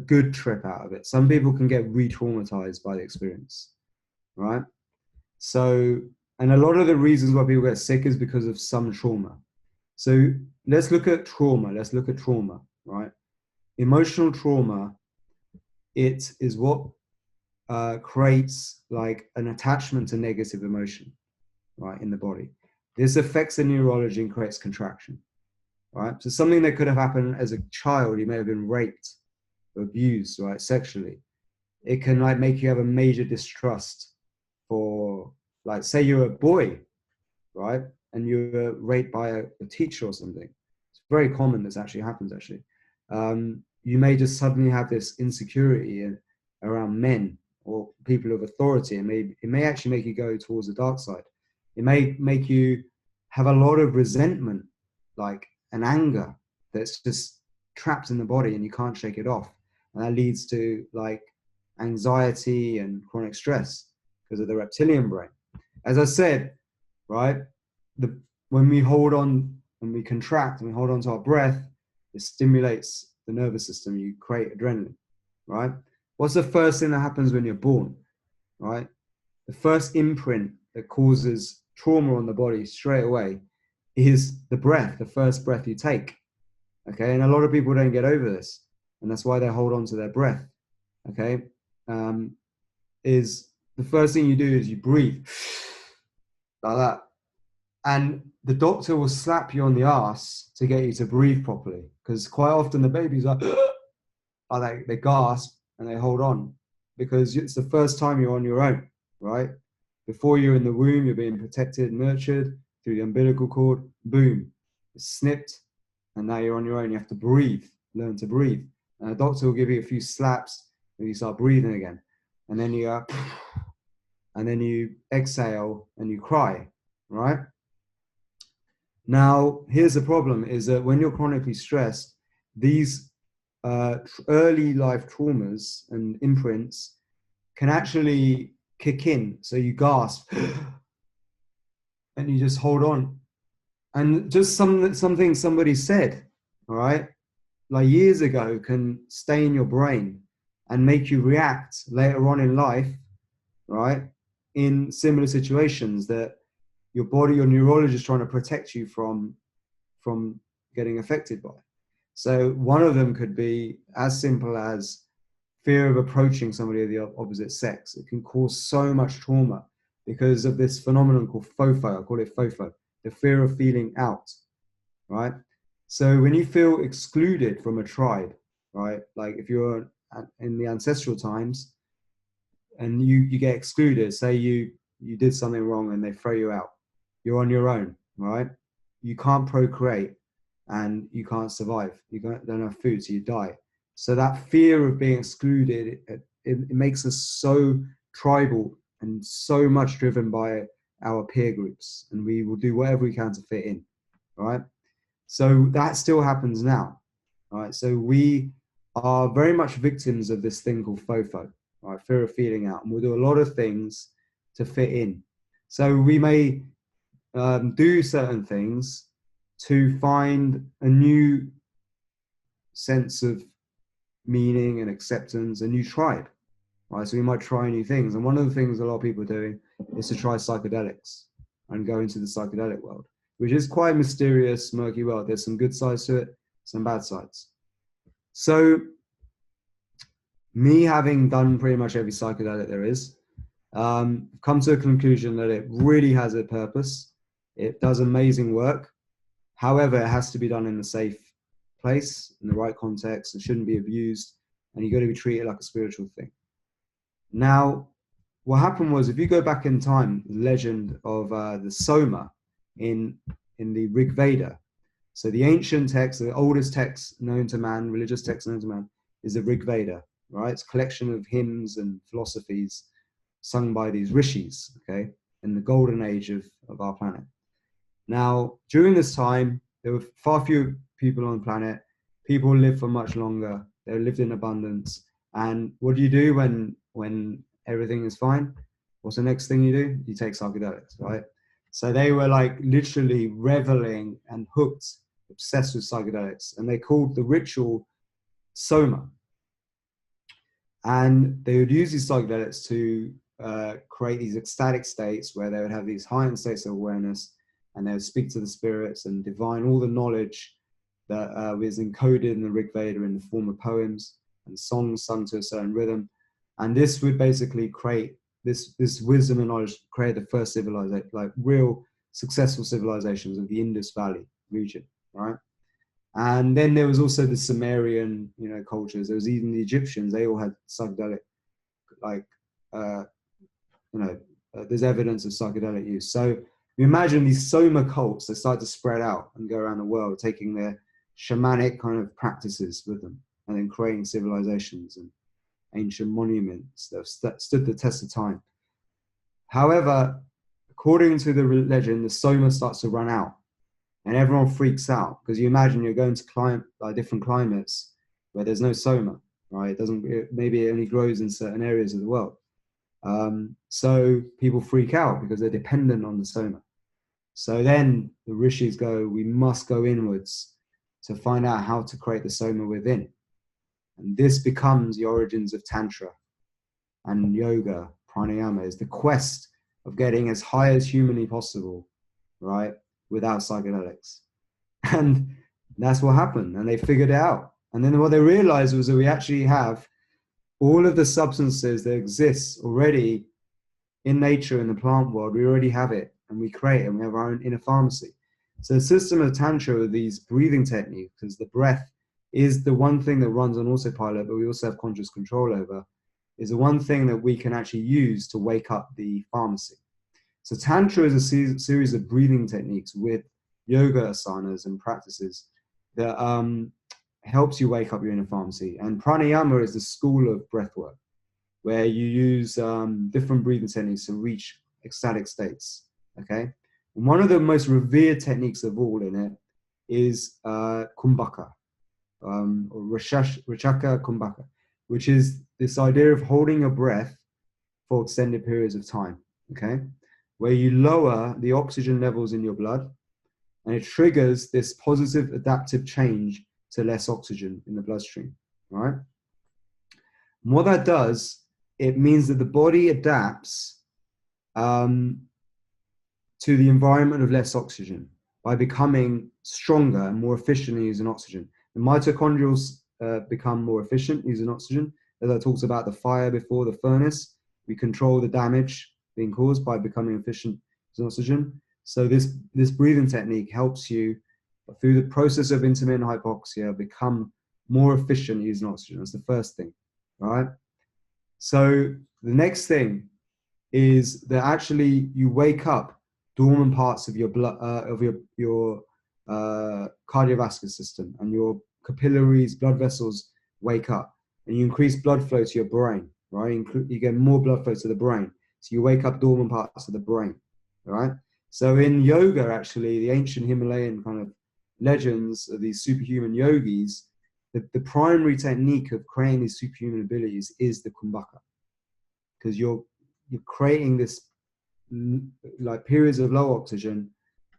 good trip out of it. Some people can get re-traumatized by the experience, right? So, and a lot of the reasons why people get sick is because of some trauma. So let's look at trauma. Let's look at trauma, right? Emotional trauma, it is what creates like an attachment to negative emotion, right, in the body. This affects the neurology and creates contraction, right? So something that could have happened as a child, you may have been raped or abused, right, sexually. It can like make you have a major distrust for, like, say you're a boy, right, and you were raped by a teacher or something. It's very common. This actually happens, actually. You may just suddenly have this insecurity around men or people of authority, and it may actually make you go towards the dark side. It may make you have a lot of resentment, like an anger that's just trapped in the body and you can't shake it off. And that leads to like anxiety and chronic stress because of the reptilian brain. As I said, right, when we hold on and we contract and we hold on to our breath, it stimulates the nervous system. You create adrenaline, right? What's the first thing that happens when you're born, right? The first imprint that causes trauma on the body straight away is the breath, the first breath you take, okay? And a lot of people don't get over this, and that's why they hold on to their breath, okay? Is the first thing you do is you breathe like that. And the doctor will slap you on the ass to get you to breathe properly, because quite often the babies are they gasp and they hold on because it's the first time you're on your own, right? Before you're in the womb, you're being protected, nurtured through the umbilical cord. Boom, it's snipped, and now you're on your own. You have to breathe, learn to breathe. And the doctor will give you a few slaps and you start breathing again. And then you go, and then you exhale and you cry, right? Now, here's the problem, is that when you're chronically stressed, these early life traumas and imprints can actually kick in. So you gasp and you just hold on. And just something somebody said, all right, like years ago, can stay in your brain and make you react later on in life, right, in similar situations that your body, your neurologist is trying to protect you from getting affected by. So one of them could be as simple as fear of approaching somebody of the opposite sex. It can cause so much trauma because of this phenomenon called FOFO. I call it FOFO, the fear of feeling out, right? So when you feel excluded from a tribe, right, like if you're in the ancestral times and you get excluded, say you did something wrong and they throw you out, you're on your own, right? You can't procreate and you can't survive. You don't have food, so you die. So that fear of being excluded, it makes us so tribal and so much driven by our peer groups, and we will do whatever we can to fit in, right? So that still happens now, right? So we are very much victims of this thing called FOFO, right? Fear of feeling out. And we'll do a lot of things to fit in. So we may do certain things to find a new sense of meaning and acceptance, a new tribe, right? So we might try new things. And one of the things a lot of people are doing is to try psychedelics and go into the psychedelic world, which is quite a mysterious, murky world. There's some good sides to it, some bad sides. So me having done pretty much every psychedelic there is, come to a conclusion that it really has a purpose. It does amazing work. However, it has to be done in a safe place, in the right context. It shouldn't be abused, and you've got to be treated like a spiritual thing. Now, what happened was, if you go back in time, the legend of the Soma in the Rig Veda. So the ancient text, the oldest text known to man, religious text known to man, is the Rig Veda, right? It's a collection of hymns and philosophies sung by these rishis, okay, in the golden age of our planet. Now, during this time, there were far fewer people on the planet. People lived for much longer. They lived in abundance. And what do you do when everything is fine? What's the next thing you do? You take psychedelics, right? So they were like literally reveling and hooked, obsessed with psychedelics. And they called the ritual Soma. And they would use these psychedelics to create these ecstatic states where they would have these heightened states of awareness, and they would speak to the spirits and divine all the knowledge that was encoded in the Rig Veda in the form of poems and songs sung to a certain rhythm. And this would basically create this wisdom and knowledge, create the first civilization, like real successful civilizations of the Indus Valley region, right? And then there was also the Sumerian, cultures. There was even the Egyptians. They all had psychedelic, there's evidence of psychedelic use. So you imagine these Soma cults, they start to spread out and go around the world, taking their shamanic kind of practices with them, and then creating civilizations and ancient monuments that have stood the test of time. However, according to the legend, the Soma starts to run out, and everyone freaks out, because you imagine you're going to different climates where there's no Soma, right? Maybe it only grows in certain areas of the world. So people freak out because they're dependent on the Soma. So then the rishis go, we must go inwards to find out how to create the Soma within. And this becomes the origins of Tantra and yoga. Pranayama is the quest of getting as high as humanly possible, right, without psychedelics. And that's what happened. And they figured it out. And then what they realized was that we actually have all of the substances that exist already in nature, in the plant world. We already have it, and we create it, and we have our own inner pharmacy. So the system of Tantra with these breathing techniques, because the breath is the one thing that runs on autopilot, but we also have conscious control over, is the one thing that we can actually use to wake up the pharmacy. So Tantra is a series of breathing techniques with yoga asanas and practices that helps you wake up your inner pharmacy. And Pranayama is the school of breathwork, where you use different breathing techniques to reach ecstatic states, okay? And one of the most revered techniques of all in it is Kombucha, or Rachaka Kombucha, which is this idea of holding your breath for extended periods of time, okay? Where you lower the oxygen levels in your blood, and it triggers this positive adaptive change to less oxygen in the bloodstream, right? And what that does, it means that the body adapts to the environment of less oxygen by becoming stronger and more efficient in using oxygen. The mitochondrials become more efficient using oxygen. As I talked about the fire before, the furnace, we control the damage being caused by becoming efficient using oxygen. So this breathing technique helps you, through the process of intermittent hypoxia, become more efficient using oxygen. That's the first thing, right? So the next thing is that actually you wake up dormant parts of your blood, of your cardiovascular system, and your capillaries, blood vessels wake up, and you increase blood flow to your brain, right? You get more blood flow to the brain. So you wake up dormant parts of the brain, all right? So in yoga, actually, the ancient Himalayan kind of legends of these superhuman yogis, the primary technique of creating these superhuman abilities is the kumbhaka, because you're creating this like periods of low oxygen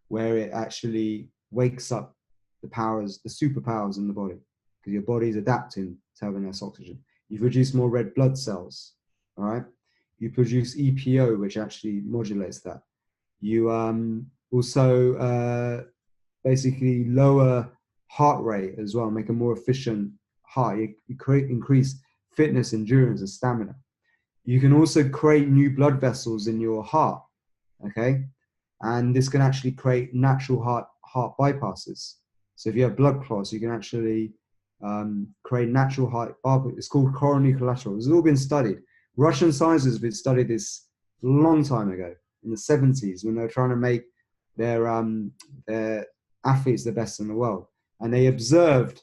where it actually wakes up the superpowers in the body, because your body's adapting to having less oxygen. You produce more red blood cells, all right? You produce EPO, which actually modulates that. You also basically lower heart rate as well, make a more efficient heart. You increase fitness, endurance, and stamina. You can also create new blood vessels in your heart, okay? And this can actually create natural heart bypasses. So if you have blood clots, you can actually create natural heart bypass. It's called coronary collateral. It's all been studied. Russian scientists have studied this a long time ago, in the 70s, when they were trying to make their athletes the best in the world. And they observed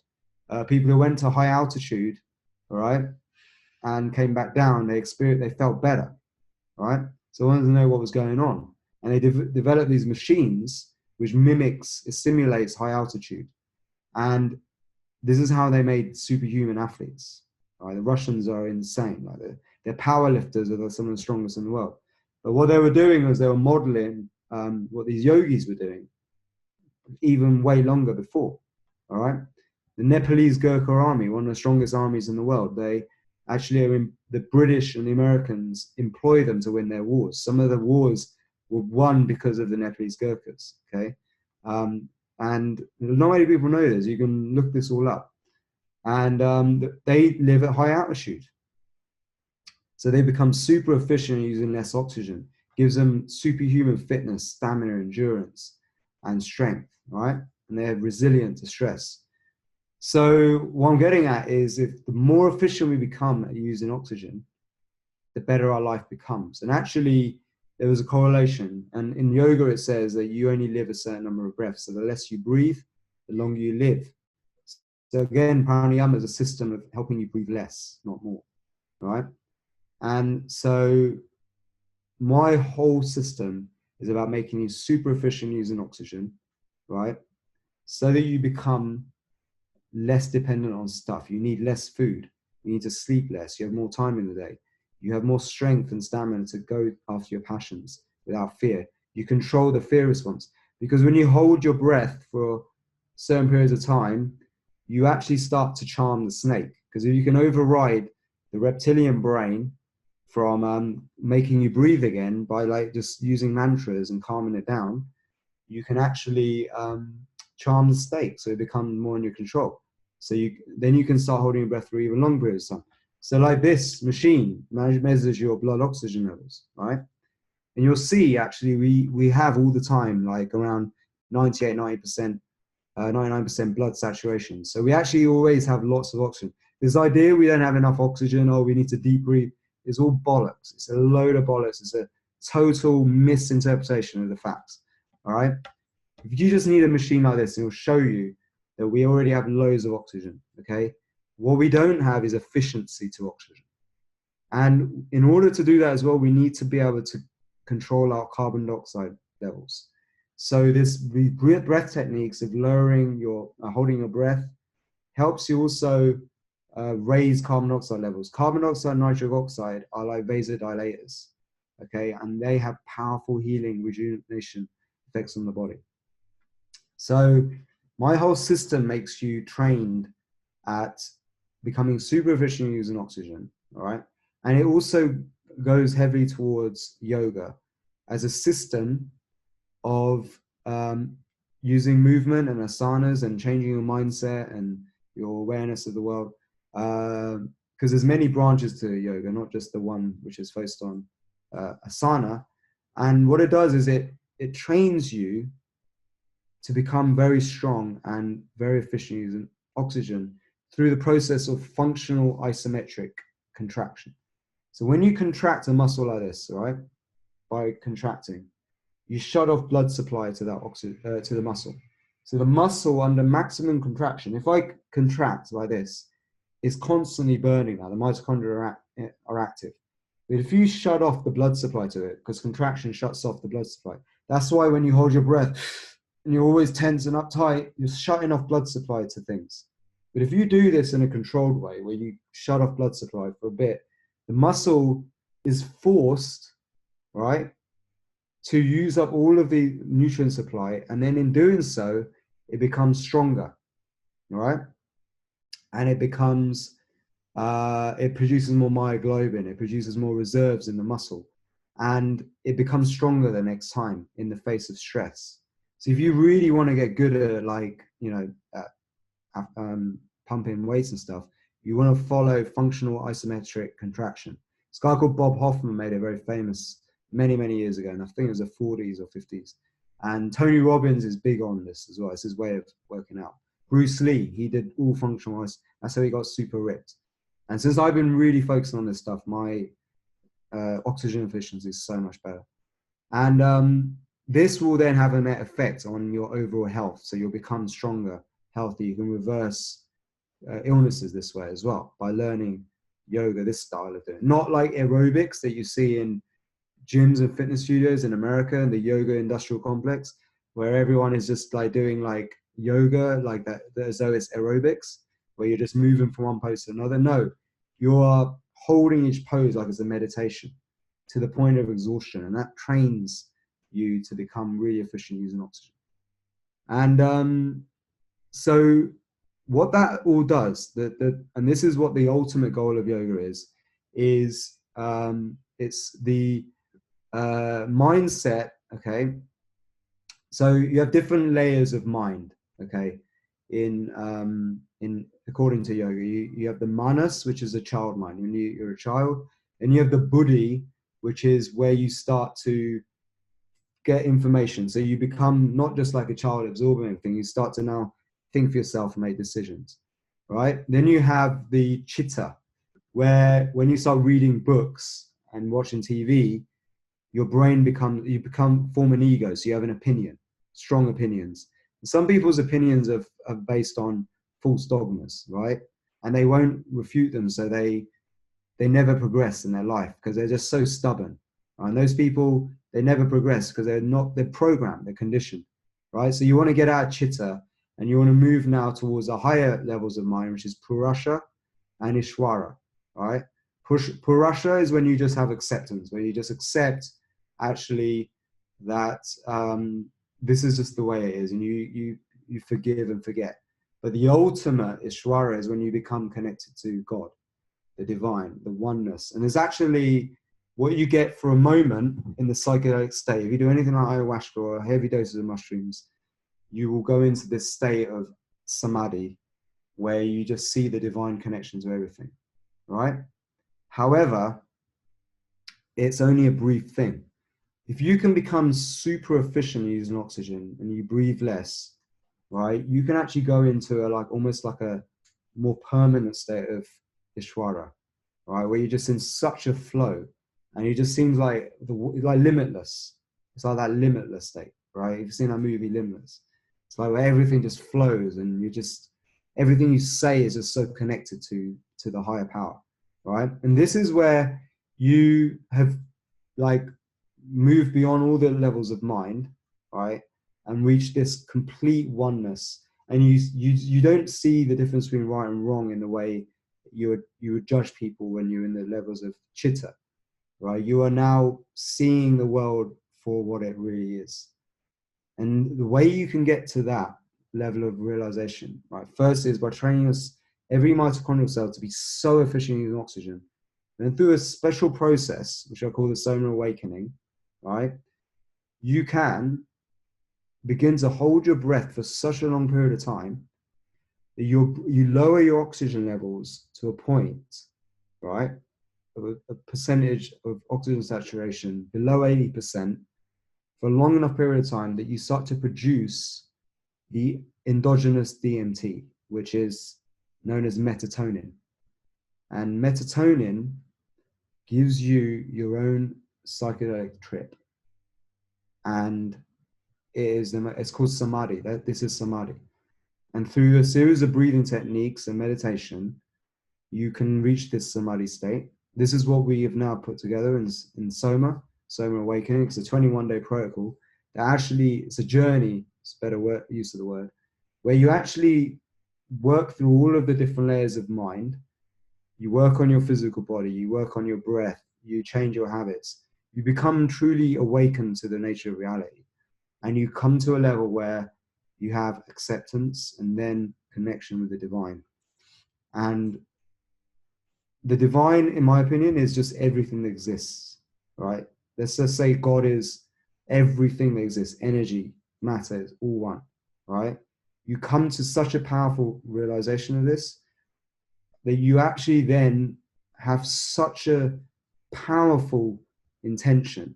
people who went to high altitude, all right, and came back down. They felt better, all right? So I wanted to know what was going on. And they developed these machines which simulates high altitude. And this is how they made superhuman athletes. Right? The Russians are insane. Like they're power lifters, are some of the strongest in the world. But what they were doing was they were modeling what these yogis were doing even way longer before. All right. The Nepalese Gurkha army, one of the strongest armies in the world, they actually, the British and the Americans employ them to win their wars. Some of the wars were won because of the Nepalese Gurkhas. Okay. And not many people know this. You can look this all up. And they live at high altitude. So they become super efficient using less oxygen. Gives them superhuman fitness, stamina, endurance, and strength, right? And they're resilient to stress. So what I'm getting at is, if the more efficient we become at using oxygen, the better our life becomes. And actually, there was a correlation. And in yoga, it says that you only live a certain number of breaths. So the less you breathe, the longer you live. So again, pranayama is a system of helping you breathe less, not more, right? And so my whole system is about making you super efficient using oxygen, right? So that you become less dependent on stuff. You need less food. You need to sleep less. You have more time in the day. You have more strength and stamina to go after your passions without fear. You control the fear response. Because when you hold your breath for certain periods of time, you actually start to charm the snake. Because if you can override the reptilian brain from making you breathe again by like just using mantras and calming it down, you can actually charm the snake, so it becomes more in your control. So then you can start holding your breath for even longer periods of time. So like this machine measures your blood oxygen levels, right? And you'll see actually we have all the time like around 98, 90%, 99% blood saturation. So we actually always have lots of oxygen. This idea we don't have enough oxygen or we need to deep breathe is all bollocks. It's a load of bollocks. It's a total misinterpretation of the facts, all right? If you just need a machine like this, it'll show you that we already have loads of oxygen, okay? What we don't have is efficiency to oxygen. And in order to do that as well, we need to be able to control our carbon dioxide levels. So the breath techniques of lowering your, holding your breath helps you also raise carbon dioxide levels. Carbon dioxide and nitric oxide are like vasodilators, okay? And they have powerful healing, rejuvenation effects on the body. So my whole system makes you trained at becoming super efficient using oxygen, all right? And it also goes heavily towards yoga as a system of using movement and asanas and changing your mindset and your awareness of the world. Because there's many branches to yoga, not just the one which is focused on asana. And what it does is it trains you to become very strong and very efficient using oxygen through the process of functional isometric contraction. So when you contract a muscle like this, all right, by contracting, you shut off blood supply to that to the muscle. So the muscle under maximum contraction, if I contract like this, is constantly burning now. The mitochondria are active. But if you shut off the blood supply to it, because contraction shuts off the blood supply, that's why when you hold your breath, and you're always tense and uptight, you're shutting off blood supply to things. But if you do this in a controlled way, where you shut off blood supply for a bit, the muscle is forced, right, to use up all of the nutrient supply. And then in doing so, it becomes stronger, all right? And it becomes, it produces more myoglobin, it produces more reserves in the muscle, and it becomes stronger the next time in the face of stress. So if you really want to get good at, like, you know, pumping weights and stuff, you want to follow functional isometric contraction. This guy called Bob Hoffman made it very famous many, many years ago, and I think it was the 40s or 50s. And Tony Robbins is big on this as well. It's his way of working out. Bruce Lee, he did all functional ice. That's how he got super ripped. And since I've been really focusing on this stuff, my oxygen efficiency is so much better. And this will then have a net effect on your overall health. So you'll become stronger, healthy. You can reverse illnesses this way as well by learning yoga, this style of doing. Not like aerobics that you see in gyms and fitness studios in America and the yoga industrial complex, where everyone is just like doing like yoga, like that, as though it's aerobics, where you're just moving from one pose to another. No, you are holding each pose like it's a meditation to the point of exhaustion, and that trains you to become really efficient using oxygen. And so what that all does, and this is what the ultimate goal of yoga is it's the mindset, okay? So you have different layers of mind, okay? In according to yoga, you have the manas, which is a child mind when you're a child, and you have the buddhi, which is where you start to get information. So you become not just like a child absorbing everything, you start to now think for yourself and make decisions, right? Then you have the chitta, where when you start reading books and watching TV, your brain form an ego. So you have an opinion, strong opinions. And some people's opinions are based on false dogmas, right? And they won't refute them. So they never progress in their life because they're just so stubborn. Right? And those people, they never progress because they're programmed, they're conditioned, right? So you want to get out of chitta and you want to move now towards the higher levels of mind, which is purusha and ishvara, right? Purusha is when you just have acceptance, where you just accept actually that this is just the way it is, and you forgive and forget. But the ultimate ishvara is when you become connected to God, the divine, the oneness. And it's actually what you get for a moment in the psychedelic state. If you do anything like ayahuasca or heavy doses of mushrooms, you will go into this state of samadhi where you just see the divine connection to everything, right? However, it's only a brief thing. If you can become super efficient using oxygen and you breathe less, right, you can actually go into almost like a more permanent state of ishvara, right, where you're just in such a flow and it just seems like limitless. It's like that limitless state, right? You've seen that movie Limitless. It's like where everything just flows and everything you say is just so connected to the higher power, right? And this is where you have moved beyond all the levels of mind, right? And reach this complete oneness. And you don't see the difference between right and wrong in the way you would judge people when you're in the levels of chitta, right? You are now seeing the world for what it really is. And the way you can get to that level of realization, right, first is by training every mitochondrial cell to be so efficient using oxygen. Then through a special process, which I call the SOMA awakening, right, you can begin to hold your breath for such a long period of time that you lower your oxygen levels to a point, right, of a percentage of oxygen saturation below 80% for a long enough period of time that you start to produce the endogenous DMT, which is known as melatonin. And melatonin gives you your own psychedelic trip. And it's called samadhi. This is samadhi. And through a series of breathing techniques and meditation, you can reach this samadhi state. This is what we have now put together in SOMA Awakening. It's a 21-day protocol that actually, it's a journey it's a better word, use of the word, where you actually work through all of the different layers of mind. You work on your physical body, you work on your breath, you change your habits, you become truly awakened to the nature of reality. And you come to a level where you have acceptance and then connection with the divine. And the divine, in my opinion, is just everything that exists, right? Let's just say God is everything that exists. Energy, matter is all one, right? You come to such a powerful realization of this that you actually then have such a powerful intention,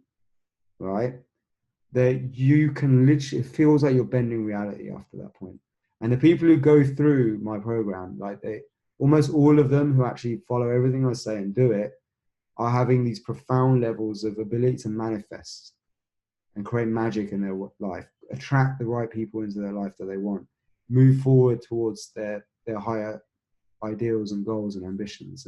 right? That you can literally, it feels like you're bending reality after that point. And the people who go through my program, like almost all of them who actually follow everything I say and do it, are having these profound levels of ability to manifest and create magic in their life, attract the right people into their life that they want, move forward towards their higher ideals and goals and ambitions.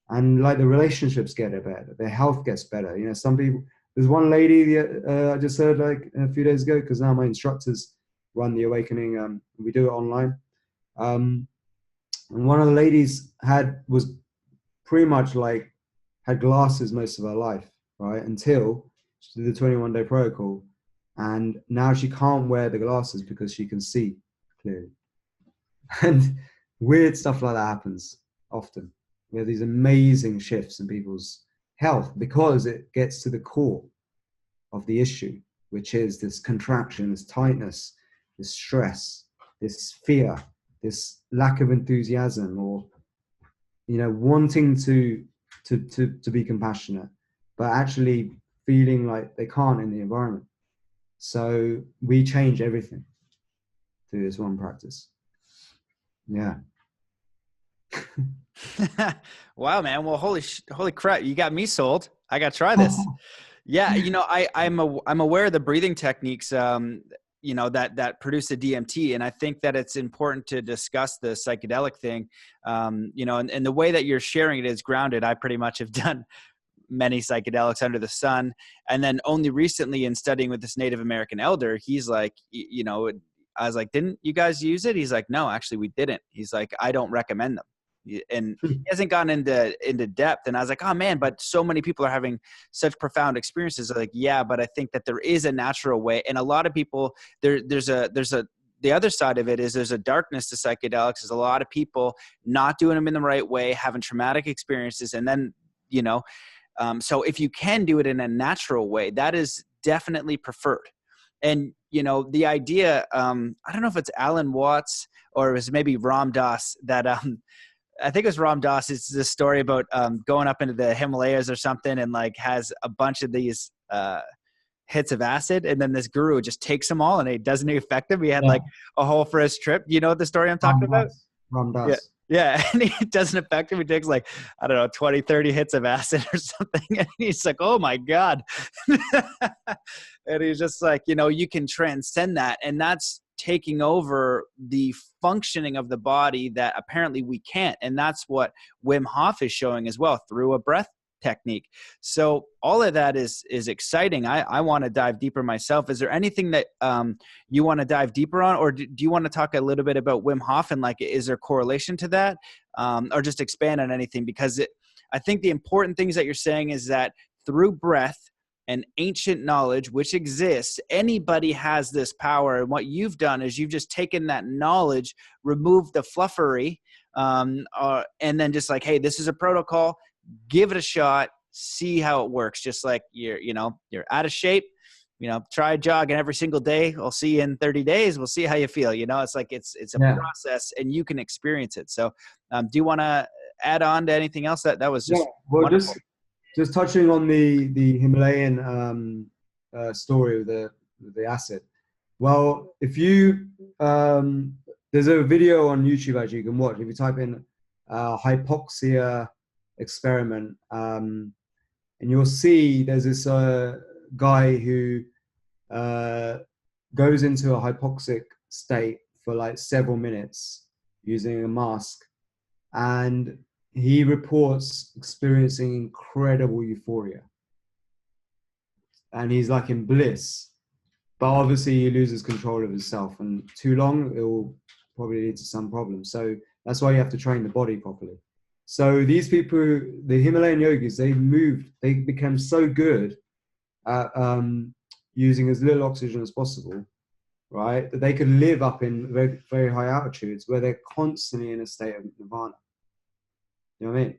And like the relationships get better, their health gets better. You know, some people, there's one lady I just heard like a few days ago, because now my instructors run the awakening. We do it online. And one of the ladies was pretty much like had glasses most of her life, right? Until she did the 21-day protocol. And now she can't wear the glasses because she can see clearly. And weird stuff like that happens often. We have these amazing shifts in people's health because it gets to the core of the issue, which is this contraction, this tightness, this stress, this fear, this lack of enthusiasm, or, you know, wanting to be compassionate, but actually feeling like they can't in the environment. So we change everything through this one practice. Yeah. Wow, man. Well, holy crap. You got me sold. I got to try this. Yeah. You know, I'm aware of the breathing techniques, you know, that produce the DMT. And I think that it's important to discuss the psychedelic thing, you know, and the way that you're sharing it is grounded. I pretty much have done many psychedelics under the sun. And then only recently in studying with this Native American elder, he's like, you know, I was like, didn't you guys use it? He's like, no, actually we didn't. He's like, I don't recommend them. And he hasn't gone into depth. And I was like, oh man, but so many people are having such profound experiences. They're like, yeah, but I think that there is a natural way. And a lot of people, there's the other side of it is there's a darkness to psychedelics. There's a lot of people not doing them in the right way, having traumatic experiences. And then, you know, so if you can do it in a natural way, that is definitely preferred. And, you know, the idea, I don't know if it's Alan Watts or it was maybe Ram Dass that, I think it was Ram Dass. It's this story about going up into the Himalayas or something and like has a bunch of these hits of acid. And then this guru just takes them all and it doesn't affect him. He had like a hole for his trip. You know the story I'm talking about? Ram Dass. Yeah. Yeah, and it doesn't affect him. He takes like, I don't know, 20, 30 hits of acid or something. And he's like, oh my God. And he's just like, you know, you can transcend that. And that's taking over the functioning of the body that apparently we can't. And that's what Wim Hof is showing as well through a breath technique. So all of that is exciting. I want to dive deeper myself. Is there anything that you want to dive deeper on, or do you want to talk a little bit about Wim Hof and like, is there correlation to that, or just expand on anything? Because I think the important things that you're saying is that through breath and ancient knowledge, which exists, anybody has this power. And what you've done is you've just taken that knowledge, removed the fluffery, and then just like, hey, this is a protocol. Give it a shot, see how it works. Just like you're out of shape, you know, try jogging every single day. I'll see you in 30 days. We'll see how you feel. You know, it's like, it's a process and you can experience it. So do you want to add on to anything else? That was just, well, just touching on the Himalayan story of the acid. Well, if you, there's a video on YouTube actually you can watch. If you type in hypoxia experiment, and you'll see there's this guy who goes into a hypoxic state for like several minutes using a mask, and he reports experiencing incredible euphoria, and he's like in bliss. but obviously he loses control of himself, and too long, it will probably lead to some problems. So that's why you have to train the body properly. So these people, the Himalayan yogis, they became so good at using as little oxygen as possible, right? That they could live up in very, very high altitudes where they're constantly in a state of nirvana. You know what I mean?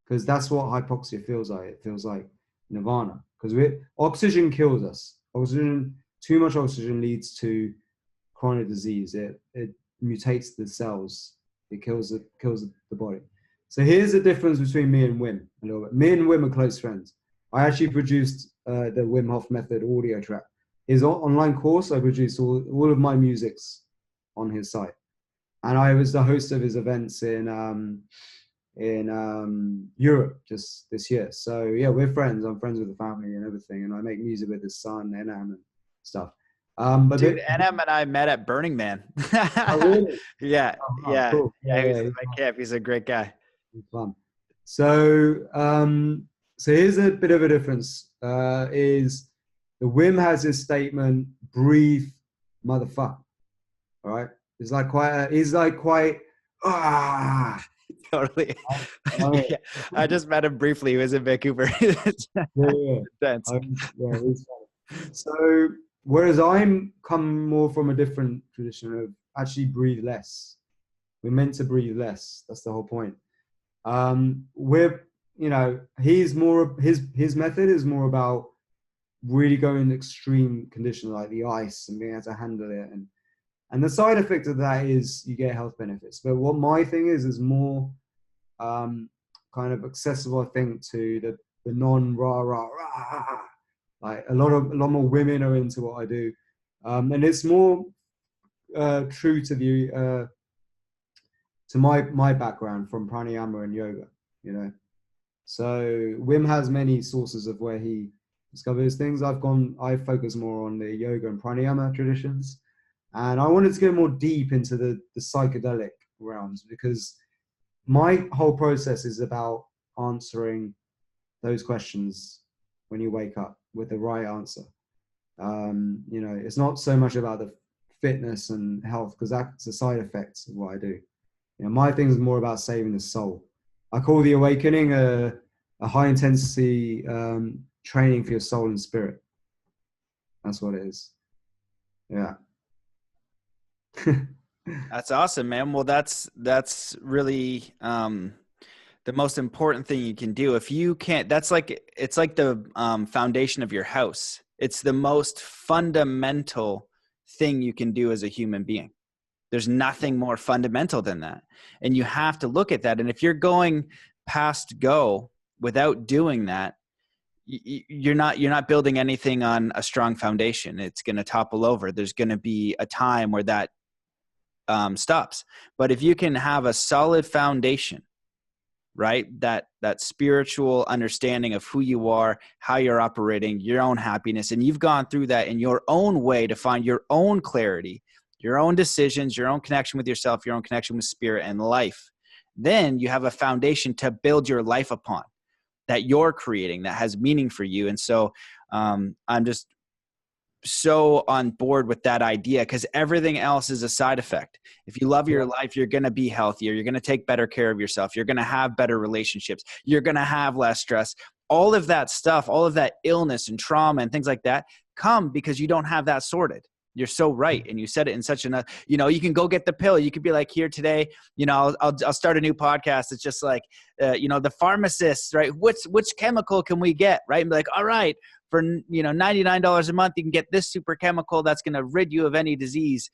Because that's what hypoxia feels like. It feels like nirvana. Because oxygen kills us. Too much oxygen leads to chronic disease. It mutates the cells. It kills the body. So here's the difference between me and Wim a little bit. Me and Wim are close friends. I actually produced the Wim Hof Method audio track. His online course, I produced all of my musics on his site. And I was the host of his events in Europe just this year. So yeah, we're friends. I'm friends with the family and everything. And I make music with his son, Enam, and stuff. But dude, Enam and I met at Burning Man. Oh, really? Yeah. Oh, yeah. cool. Yeah. He was in my camp. He's a great guy. Fun. So, so here's a bit of a difference. Is the Wim has his statement, breathe, motherfucker. All right. He's like quite, Totally. Yeah. I just met him briefly. He was in Vancouver. Yeah. Intense. Yeah, he's funny. So, whereas I'm come more from a different tradition of actually breathe less. We're meant to breathe less. That's the whole point. He's more, his method is more about really going extreme conditions like the ice and being able to handle it, and the side effect of that is you get health benefits. But what my thing is more kind of accessible, I think, to the non rah rah rah. Like a lot more women are into what I do, and it's more true to the to my background from pranayama and yoga, you know. So Wim has many sources of where he discovers things. I focus more on the yoga and pranayama traditions, and I wanted to go more deep into the psychedelic realms, because my whole process is about answering those questions when you wake up with the right answer. It's not so much about the fitness and health, because that's a side effect of what I do. My thing is more about saving the soul. I call the awakening a high intensity training for your soul and spirit. That's what it is. Yeah. That's awesome, man. Well, that's really the most important thing you can do. If you can't, it's like the foundation of your house. It's the most fundamental thing you can do as a human being. There's nothing more fundamental than that. And you have to look at that. And if you're going past go without doing that, you're not building anything on a strong foundation. It's going to topple over. There's going to be a time where that stops. But if you can have a solid foundation, right, that spiritual understanding of who you are, how you're operating, your own happiness, and you've gone through that in your own way to find your own clarity, your own decisions, your own connection with yourself, your own connection with spirit and life, then you have a foundation to build your life upon that you're creating, that has meaning for you. And so I'm just so on board with that idea, because everything else is a side effect. If you love your life, you're going to be healthier. You're going to take better care of yourself. You're going to have better relationships. You're going to have less stress. All of that stuff, all of that illness and trauma and things like that come because you don't have that sorted. You're so right. And you said it in such you can go get the pill. You could be like, here today, I'll start a new podcast. It's just like, the pharmacist, right? Which chemical can we get? Right. And be like, all right, for, $99 a month, you can get this super chemical that's going to rid you of any disease.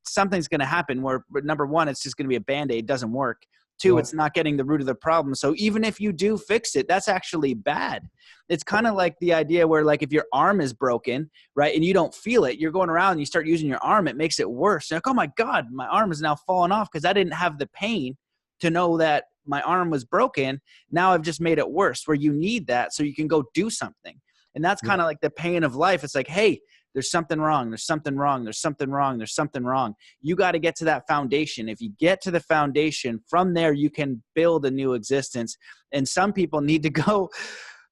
Something's going to happen where, number one, it's just going to be a Band-Aid. It doesn't work. Two, it's not getting the root of the problem. So even if you do fix it, that's actually bad. It's kind of like the idea where, like, if your arm is broken, right, and you don't feel it, you're going around and you start using your arm, it makes it worse. You're like, oh my God, my arm is now falling off because I didn't have the pain to know that my arm was broken. Now I've just made it worse, where you need that so you can go do something. And that's kind of like the pain of life. It's like, hey, there's something wrong. There's something wrong. There's something wrong. There's something wrong. You got to get to that foundation. If you get to the foundation, from there, you can build a new existence. And some people need to go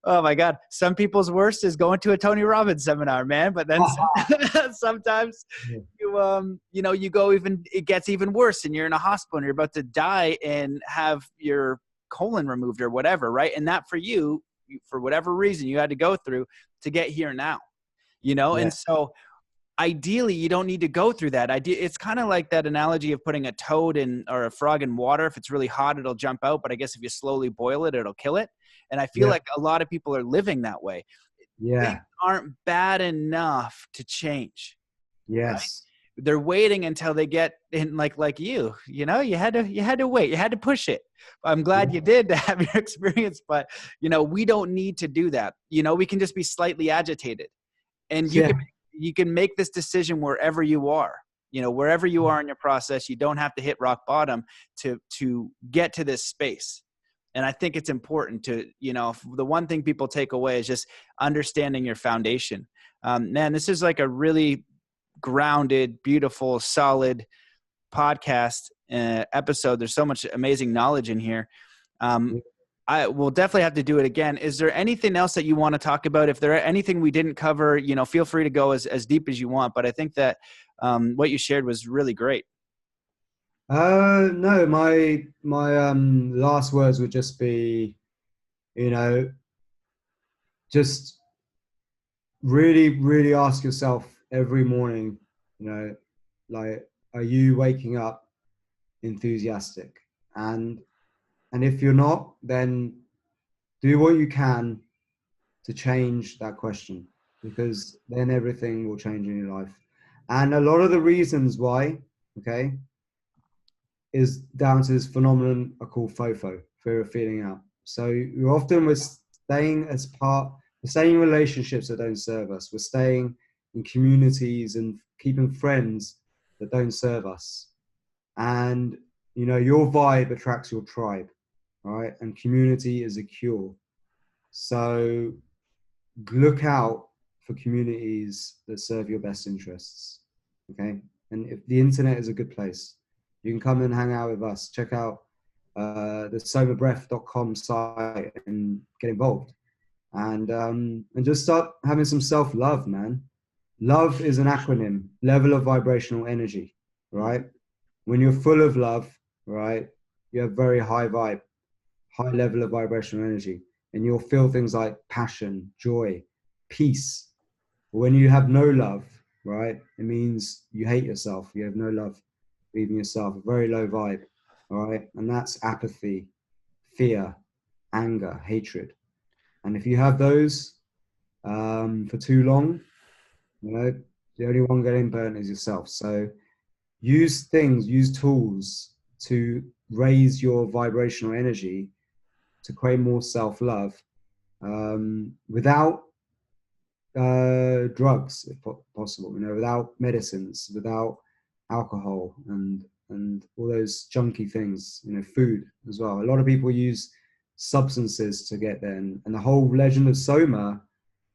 Oh my God. Some people's worst is going to a Tony Robbins seminar, man. But then sometimes you go it gets even worse and you're in a hospital and you're about to die and have your colon removed or whatever. Right. And that for you, for whatever reason you had to go through to get here now, And so ideally you don't need to go through that. It's kind of like that analogy of putting a toad or a frog in water. If it's really hot, it'll jump out. But I guess if you slowly boil it, it'll kill it. And I feel like a lot of people are living that way. Things aren't bad enough to change. Yes. Right? They're waiting until they get in, like you had to wait, you had to push it. I'm glad you did to have your experience, but we don't need to do that. We can just be slightly agitated, and you can make this decision wherever you are. Wherever you are in your process, you don't have to hit rock bottom to get to this space. And I think it's important to, the one thing people take away is just understanding your foundation. Man, this is like a really grounded, beautiful, solid podcast episode. There's so much amazing knowledge in here. I will definitely have to do it again. Is there anything else that you want to talk about? If there are anything we didn't cover, feel free to go as deep as you want. But I think that what you shared was really great. No, my last words would just be, just really, really ask yourself every morning, like, are you waking up enthusiastic? And if you're not, then do what you can to change that question, because then everything will change in your life. And a lot of the reasons why, is down to this phenomenon I call FOFO, fear of feeling out. So we're staying in relationships that don't serve us. We're staying in communities and keeping friends that don't serve us. And, your vibe attracts your tribe, right? And community is a cure. So look out for communities that serve your best interests, okay? And if the internet is a good place, you can come and hang out with us. Check out the somabreath.com site and get involved. And just start having some self-love, man. Love is an acronym, level of vibrational energy, right? When you're full of love, right, you have very high vibe, high level of vibrational energy, and you'll feel things like passion, joy, peace. But when you have no love, right, it means you hate yourself. You have no love, even yourself, a very low vibe, all right? And that's apathy, fear, anger, hatred. And if you have those for too long, the only one getting burnt is yourself. So use tools to raise your vibrational energy to create more self-love without drugs, if possible, without medicines, without alcohol and all those junky things, food as well. A lot of people use substances to get there. And the whole legend of Soma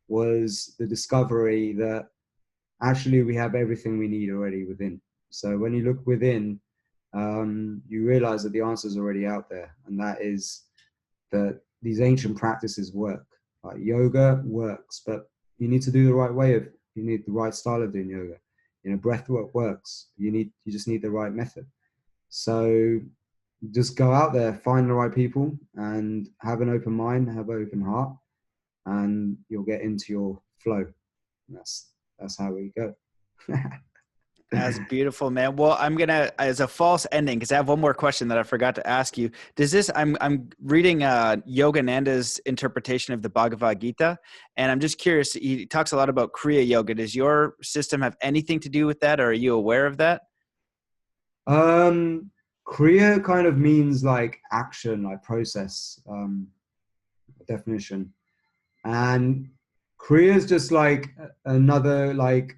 was the discovery that actually we have everything we need already within. So when you look within, you realize that the answer is already out there. And that is that these ancient practices work. Like yoga works, but you need to do the right way you need the right style of doing yoga. Breathwork works. You just need the right method. So just go out there, find the right people, and have an open mind, have an open heart, and you'll get into your flow. And that's how we go. That's beautiful, man. Well, I'm gonna, as a false ending, because I have one more question that I forgot to ask you. I'm reading Yogananda's interpretation of the Bhagavad Gita, and I'm just curious. He talks a lot about Kriya Yoga. Does your system have anything to do with that, or are you aware of that? Kriya kind of means like action, like process, definition. And Kriya is just like another like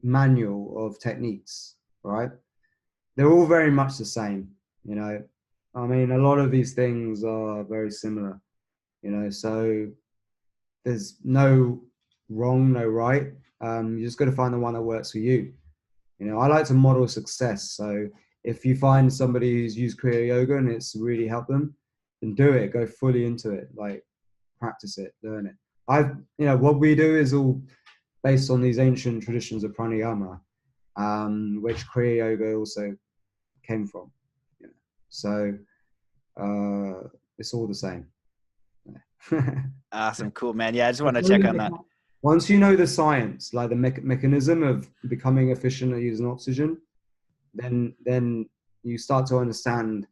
manual of techniques, right? They're all very much the same, I mean, a lot of these things are very similar, so there's no wrong, no right. You just got to find the one that works for you. I like to model success. So if you find somebody who's used Kriya Yoga and it's really helped them, then do it, go fully into it, like practice it, learn it. What we do is all based on these ancient traditions of pranayama, which Kriya Yoga also came from. So it's all the same. Awesome. Cool, man. Yeah, I just want to check on that. Once you know the science, like the mechanism of becoming efficient at using oxygen, then you start to understand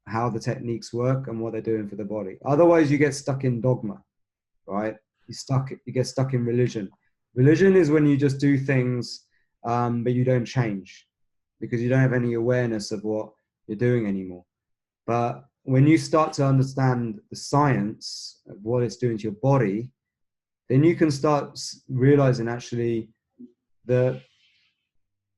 how the techniques work and what they're doing for the body. Otherwise, you get stuck in dogma, right? You get stuck in religion. Religion is when you just do things, but you don't change because you don't have any awareness of what you're doing anymore. But when you start to understand the science of what it's doing to your body, then you can start realizing actually that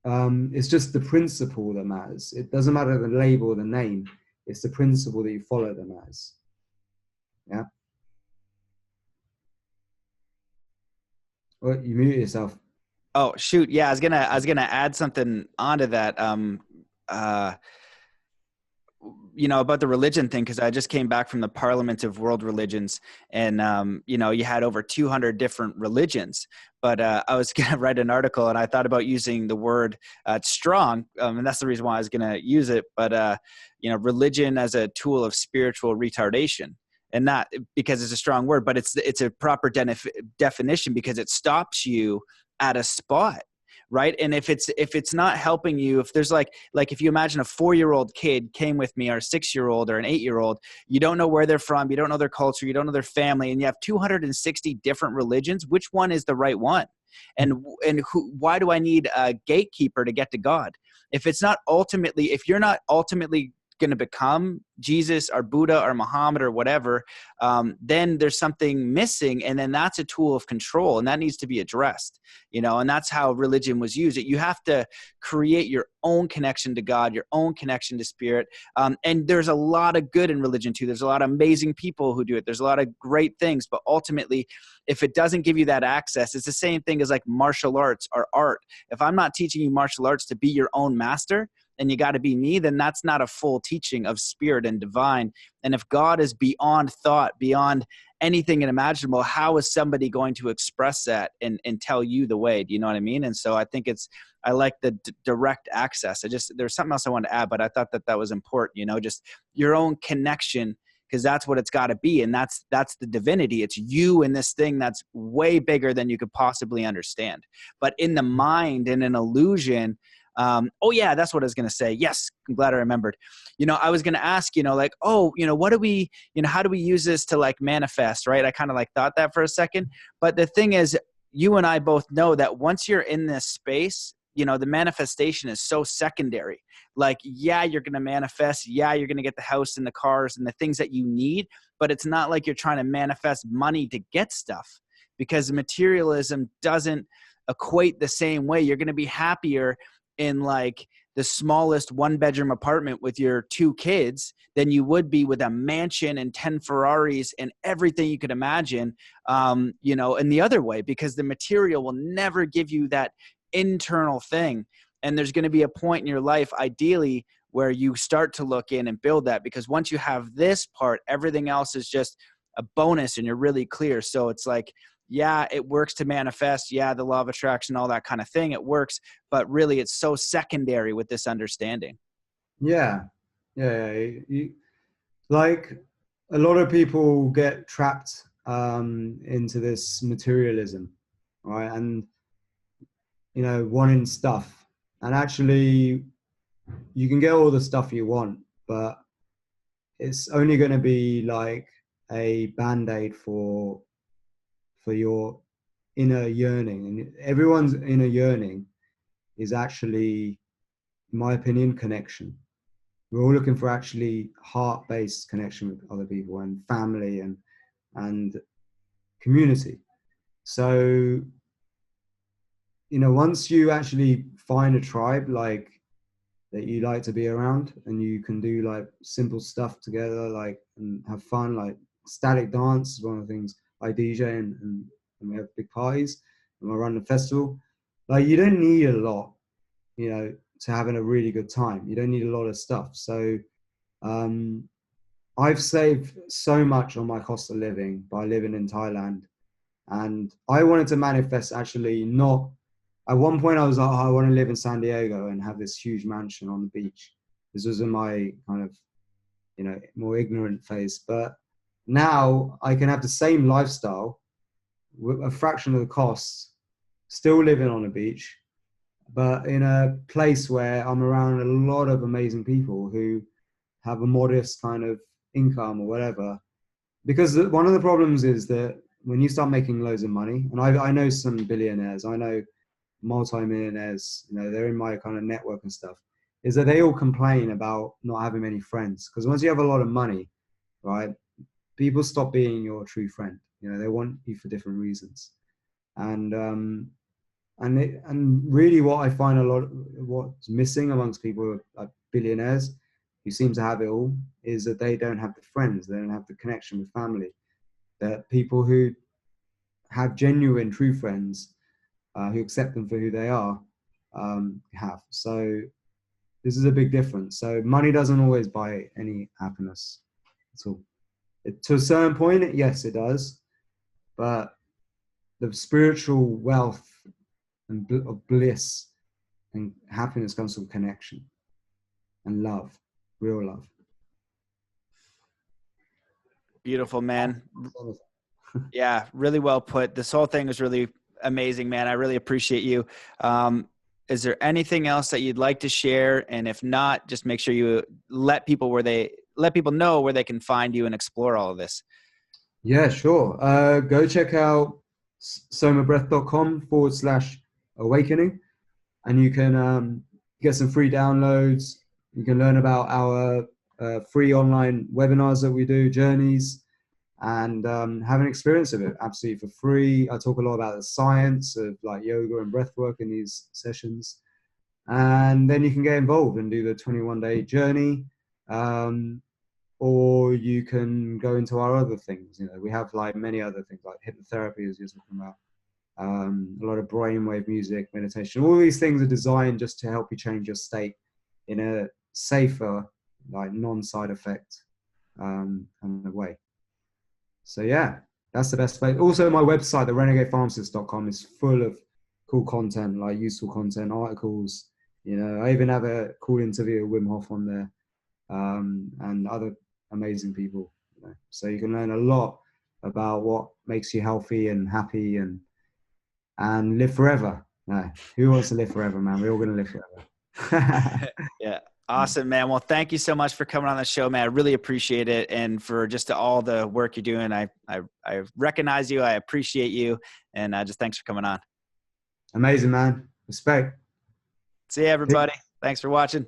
it's just the principle that matters. It doesn't matter the label or the name. It's the principle that you follow that matters. Yeah. Well, you mute yourself. Oh shoot. Yeah, I was gonna add something onto that. About the religion thing, because I just came back from the Parliament of World Religions, and you had over 200 different religions. But I was going to write an article, and I thought about using the word strong, and that's the reason why I was going to use it. But religion as a tool of spiritual retardation, and not because it's a strong word, but it's a proper definition because it stops you at a spot. Right. And if it's not helping you, if there's like if you imagine a 4-year-old kid came with me, or a 6-year-old or an 8-year-old, you don't know where they're from, you don't know their culture, you don't know their family, and you have 260 different religions. Which one is the right one? And why do I need a gatekeeper to get to God? If you're not ultimately going to become Jesus or Buddha or Muhammad or whatever, then there's something missing, and then that's a tool of control, and that needs to be addressed. And that's how religion was used. You have to create your own connection to God, your own connection to spirit, and there's a lot of good in religion too. There's a lot of amazing people who do it. There's a lot of great things, but ultimately, if it doesn't give you that access, it's the same thing as like martial arts or art. If I'm not teaching you martial arts to be your own master, and you got to be me, then that's not a full teaching of spirit and divine. And if God is beyond thought, beyond anything imaginable, how is somebody going to express that and tell you the way? Do you know what I mean? And so I think I like the direct access. There's something else I wanted to add, but I thought that was important, just your own connection, because that's what it's got to be. And that's the divinity. It's you in this thing that's way bigger than you could possibly understand. But in the mind, in an illusion, that's what I was going to say. Yes. I'm glad I remembered. I was going to ask, what do we, how do we use this to like manifest, right? I kind of like thought that for a second, but the thing is, you and I both know that once you're in this space, the manifestation is so secondary. Like, yeah, you're going to manifest. Yeah, you're going to get the house and the cars and the things that you need, but it's not like you're trying to manifest money to get stuff, because materialism doesn't equate the same way. You're going to be happier in like the smallest 1-bedroom apartment with your 2 kids than you would be with a mansion and 10 Ferraris and everything you could imagine, in the other way, because the material will never give you that internal thing. And there's going to be a point in your life, ideally, where you start to look in and build that, because once you have this part, everything else is just a bonus and you're really clear. So it's like, yeah, it works to manifest. Yeah, the law of attraction, all that kind of thing, it works. But really, it's so secondary with this understanding. Yeah. Like a lot of people get trapped into this materialism, right? And, wanting stuff. And actually, you can get all the stuff you want, but it's only going to be like a band-aid for your inner yearning. And everyone's inner yearning is actually, in my opinion, connection. We're all looking for actually heart-based connection with other people and family and community. So, once you actually find a tribe like that you like to be around, and you can do like simple stuff together, like, and have fun, like static dance is one of the things I DJ, and we have big parties and we run the festival. Like, you don't need a lot, to having a really good time. You don't need a lot of stuff. So I've saved so much on my cost of living by living in Thailand. And I wanted to manifest actually not, at one point I was like, oh, I want to live in San Diego and have this huge mansion on the beach. This was in my kind of, you know, more ignorant phase. But now I can have the same lifestyle with a fraction of the cost, still living on a beach, but in a place where I'm around a lot of amazing people who have a modest kind of income or whatever. Because one of the problems is that when you start making loads of money, and I know some billionaires, I know multi-millionaires, you know, they're in my kind of network and stuff, is that they all complain about not having many friends. Because once you have a lot of money, right, people stop being your true friend. You know, they want you for different reasons. And really what I find a lot, what's missing amongst people like billionaires who seem to have it all, is that they don't have the friends, they don't have the connection with family. That people who have genuine true friends, who accept them for who they are, have. So this is a big difference. So money doesn't always buy any happiness at all. To a certain point, yes, it does. But the spiritual wealth and of bliss and happiness comes from connection and love, real love. Beautiful, man. Yeah, really well put. This whole thing is really amazing, man. I really appreciate you. Is there anything else that you'd like to share? And if not, just make sure you let people know where they can find you and explore all of this. Yeah, sure. Go check out somabreath.com/awakening, and you can get some free downloads. You can learn about our free online webinars that we do, journeys, and have an experience of it absolutely for free. I talk a lot about the science of like yoga and breath work in these sessions. And then you can get involved and do the 21-day journey. Or you can go into our other things. You know, we have like many other things like hypnotherapy, as you're talking about, a lot of brainwave music, meditation. All these things are designed just to help you change your state in a safer, like non-side effect kind of way. So yeah, that's the best way. Also, my website, the renegadepharmacist.com, is full of cool content, like useful content, articles. You know, I even have a cool interview with Wim Hof on there, and other amazing people. You know? So you can learn a lot about what makes you healthy and happy and live forever. No, who wants to live forever, man? We're all going to live forever. Yeah. Awesome, man. Well, thank you so much for coming on the show, man. I really appreciate it. And for just all the work you're doing. I recognize you. I appreciate you. And just thanks for coming on. Amazing, man. Respect. See you, everybody. Thanks for watching.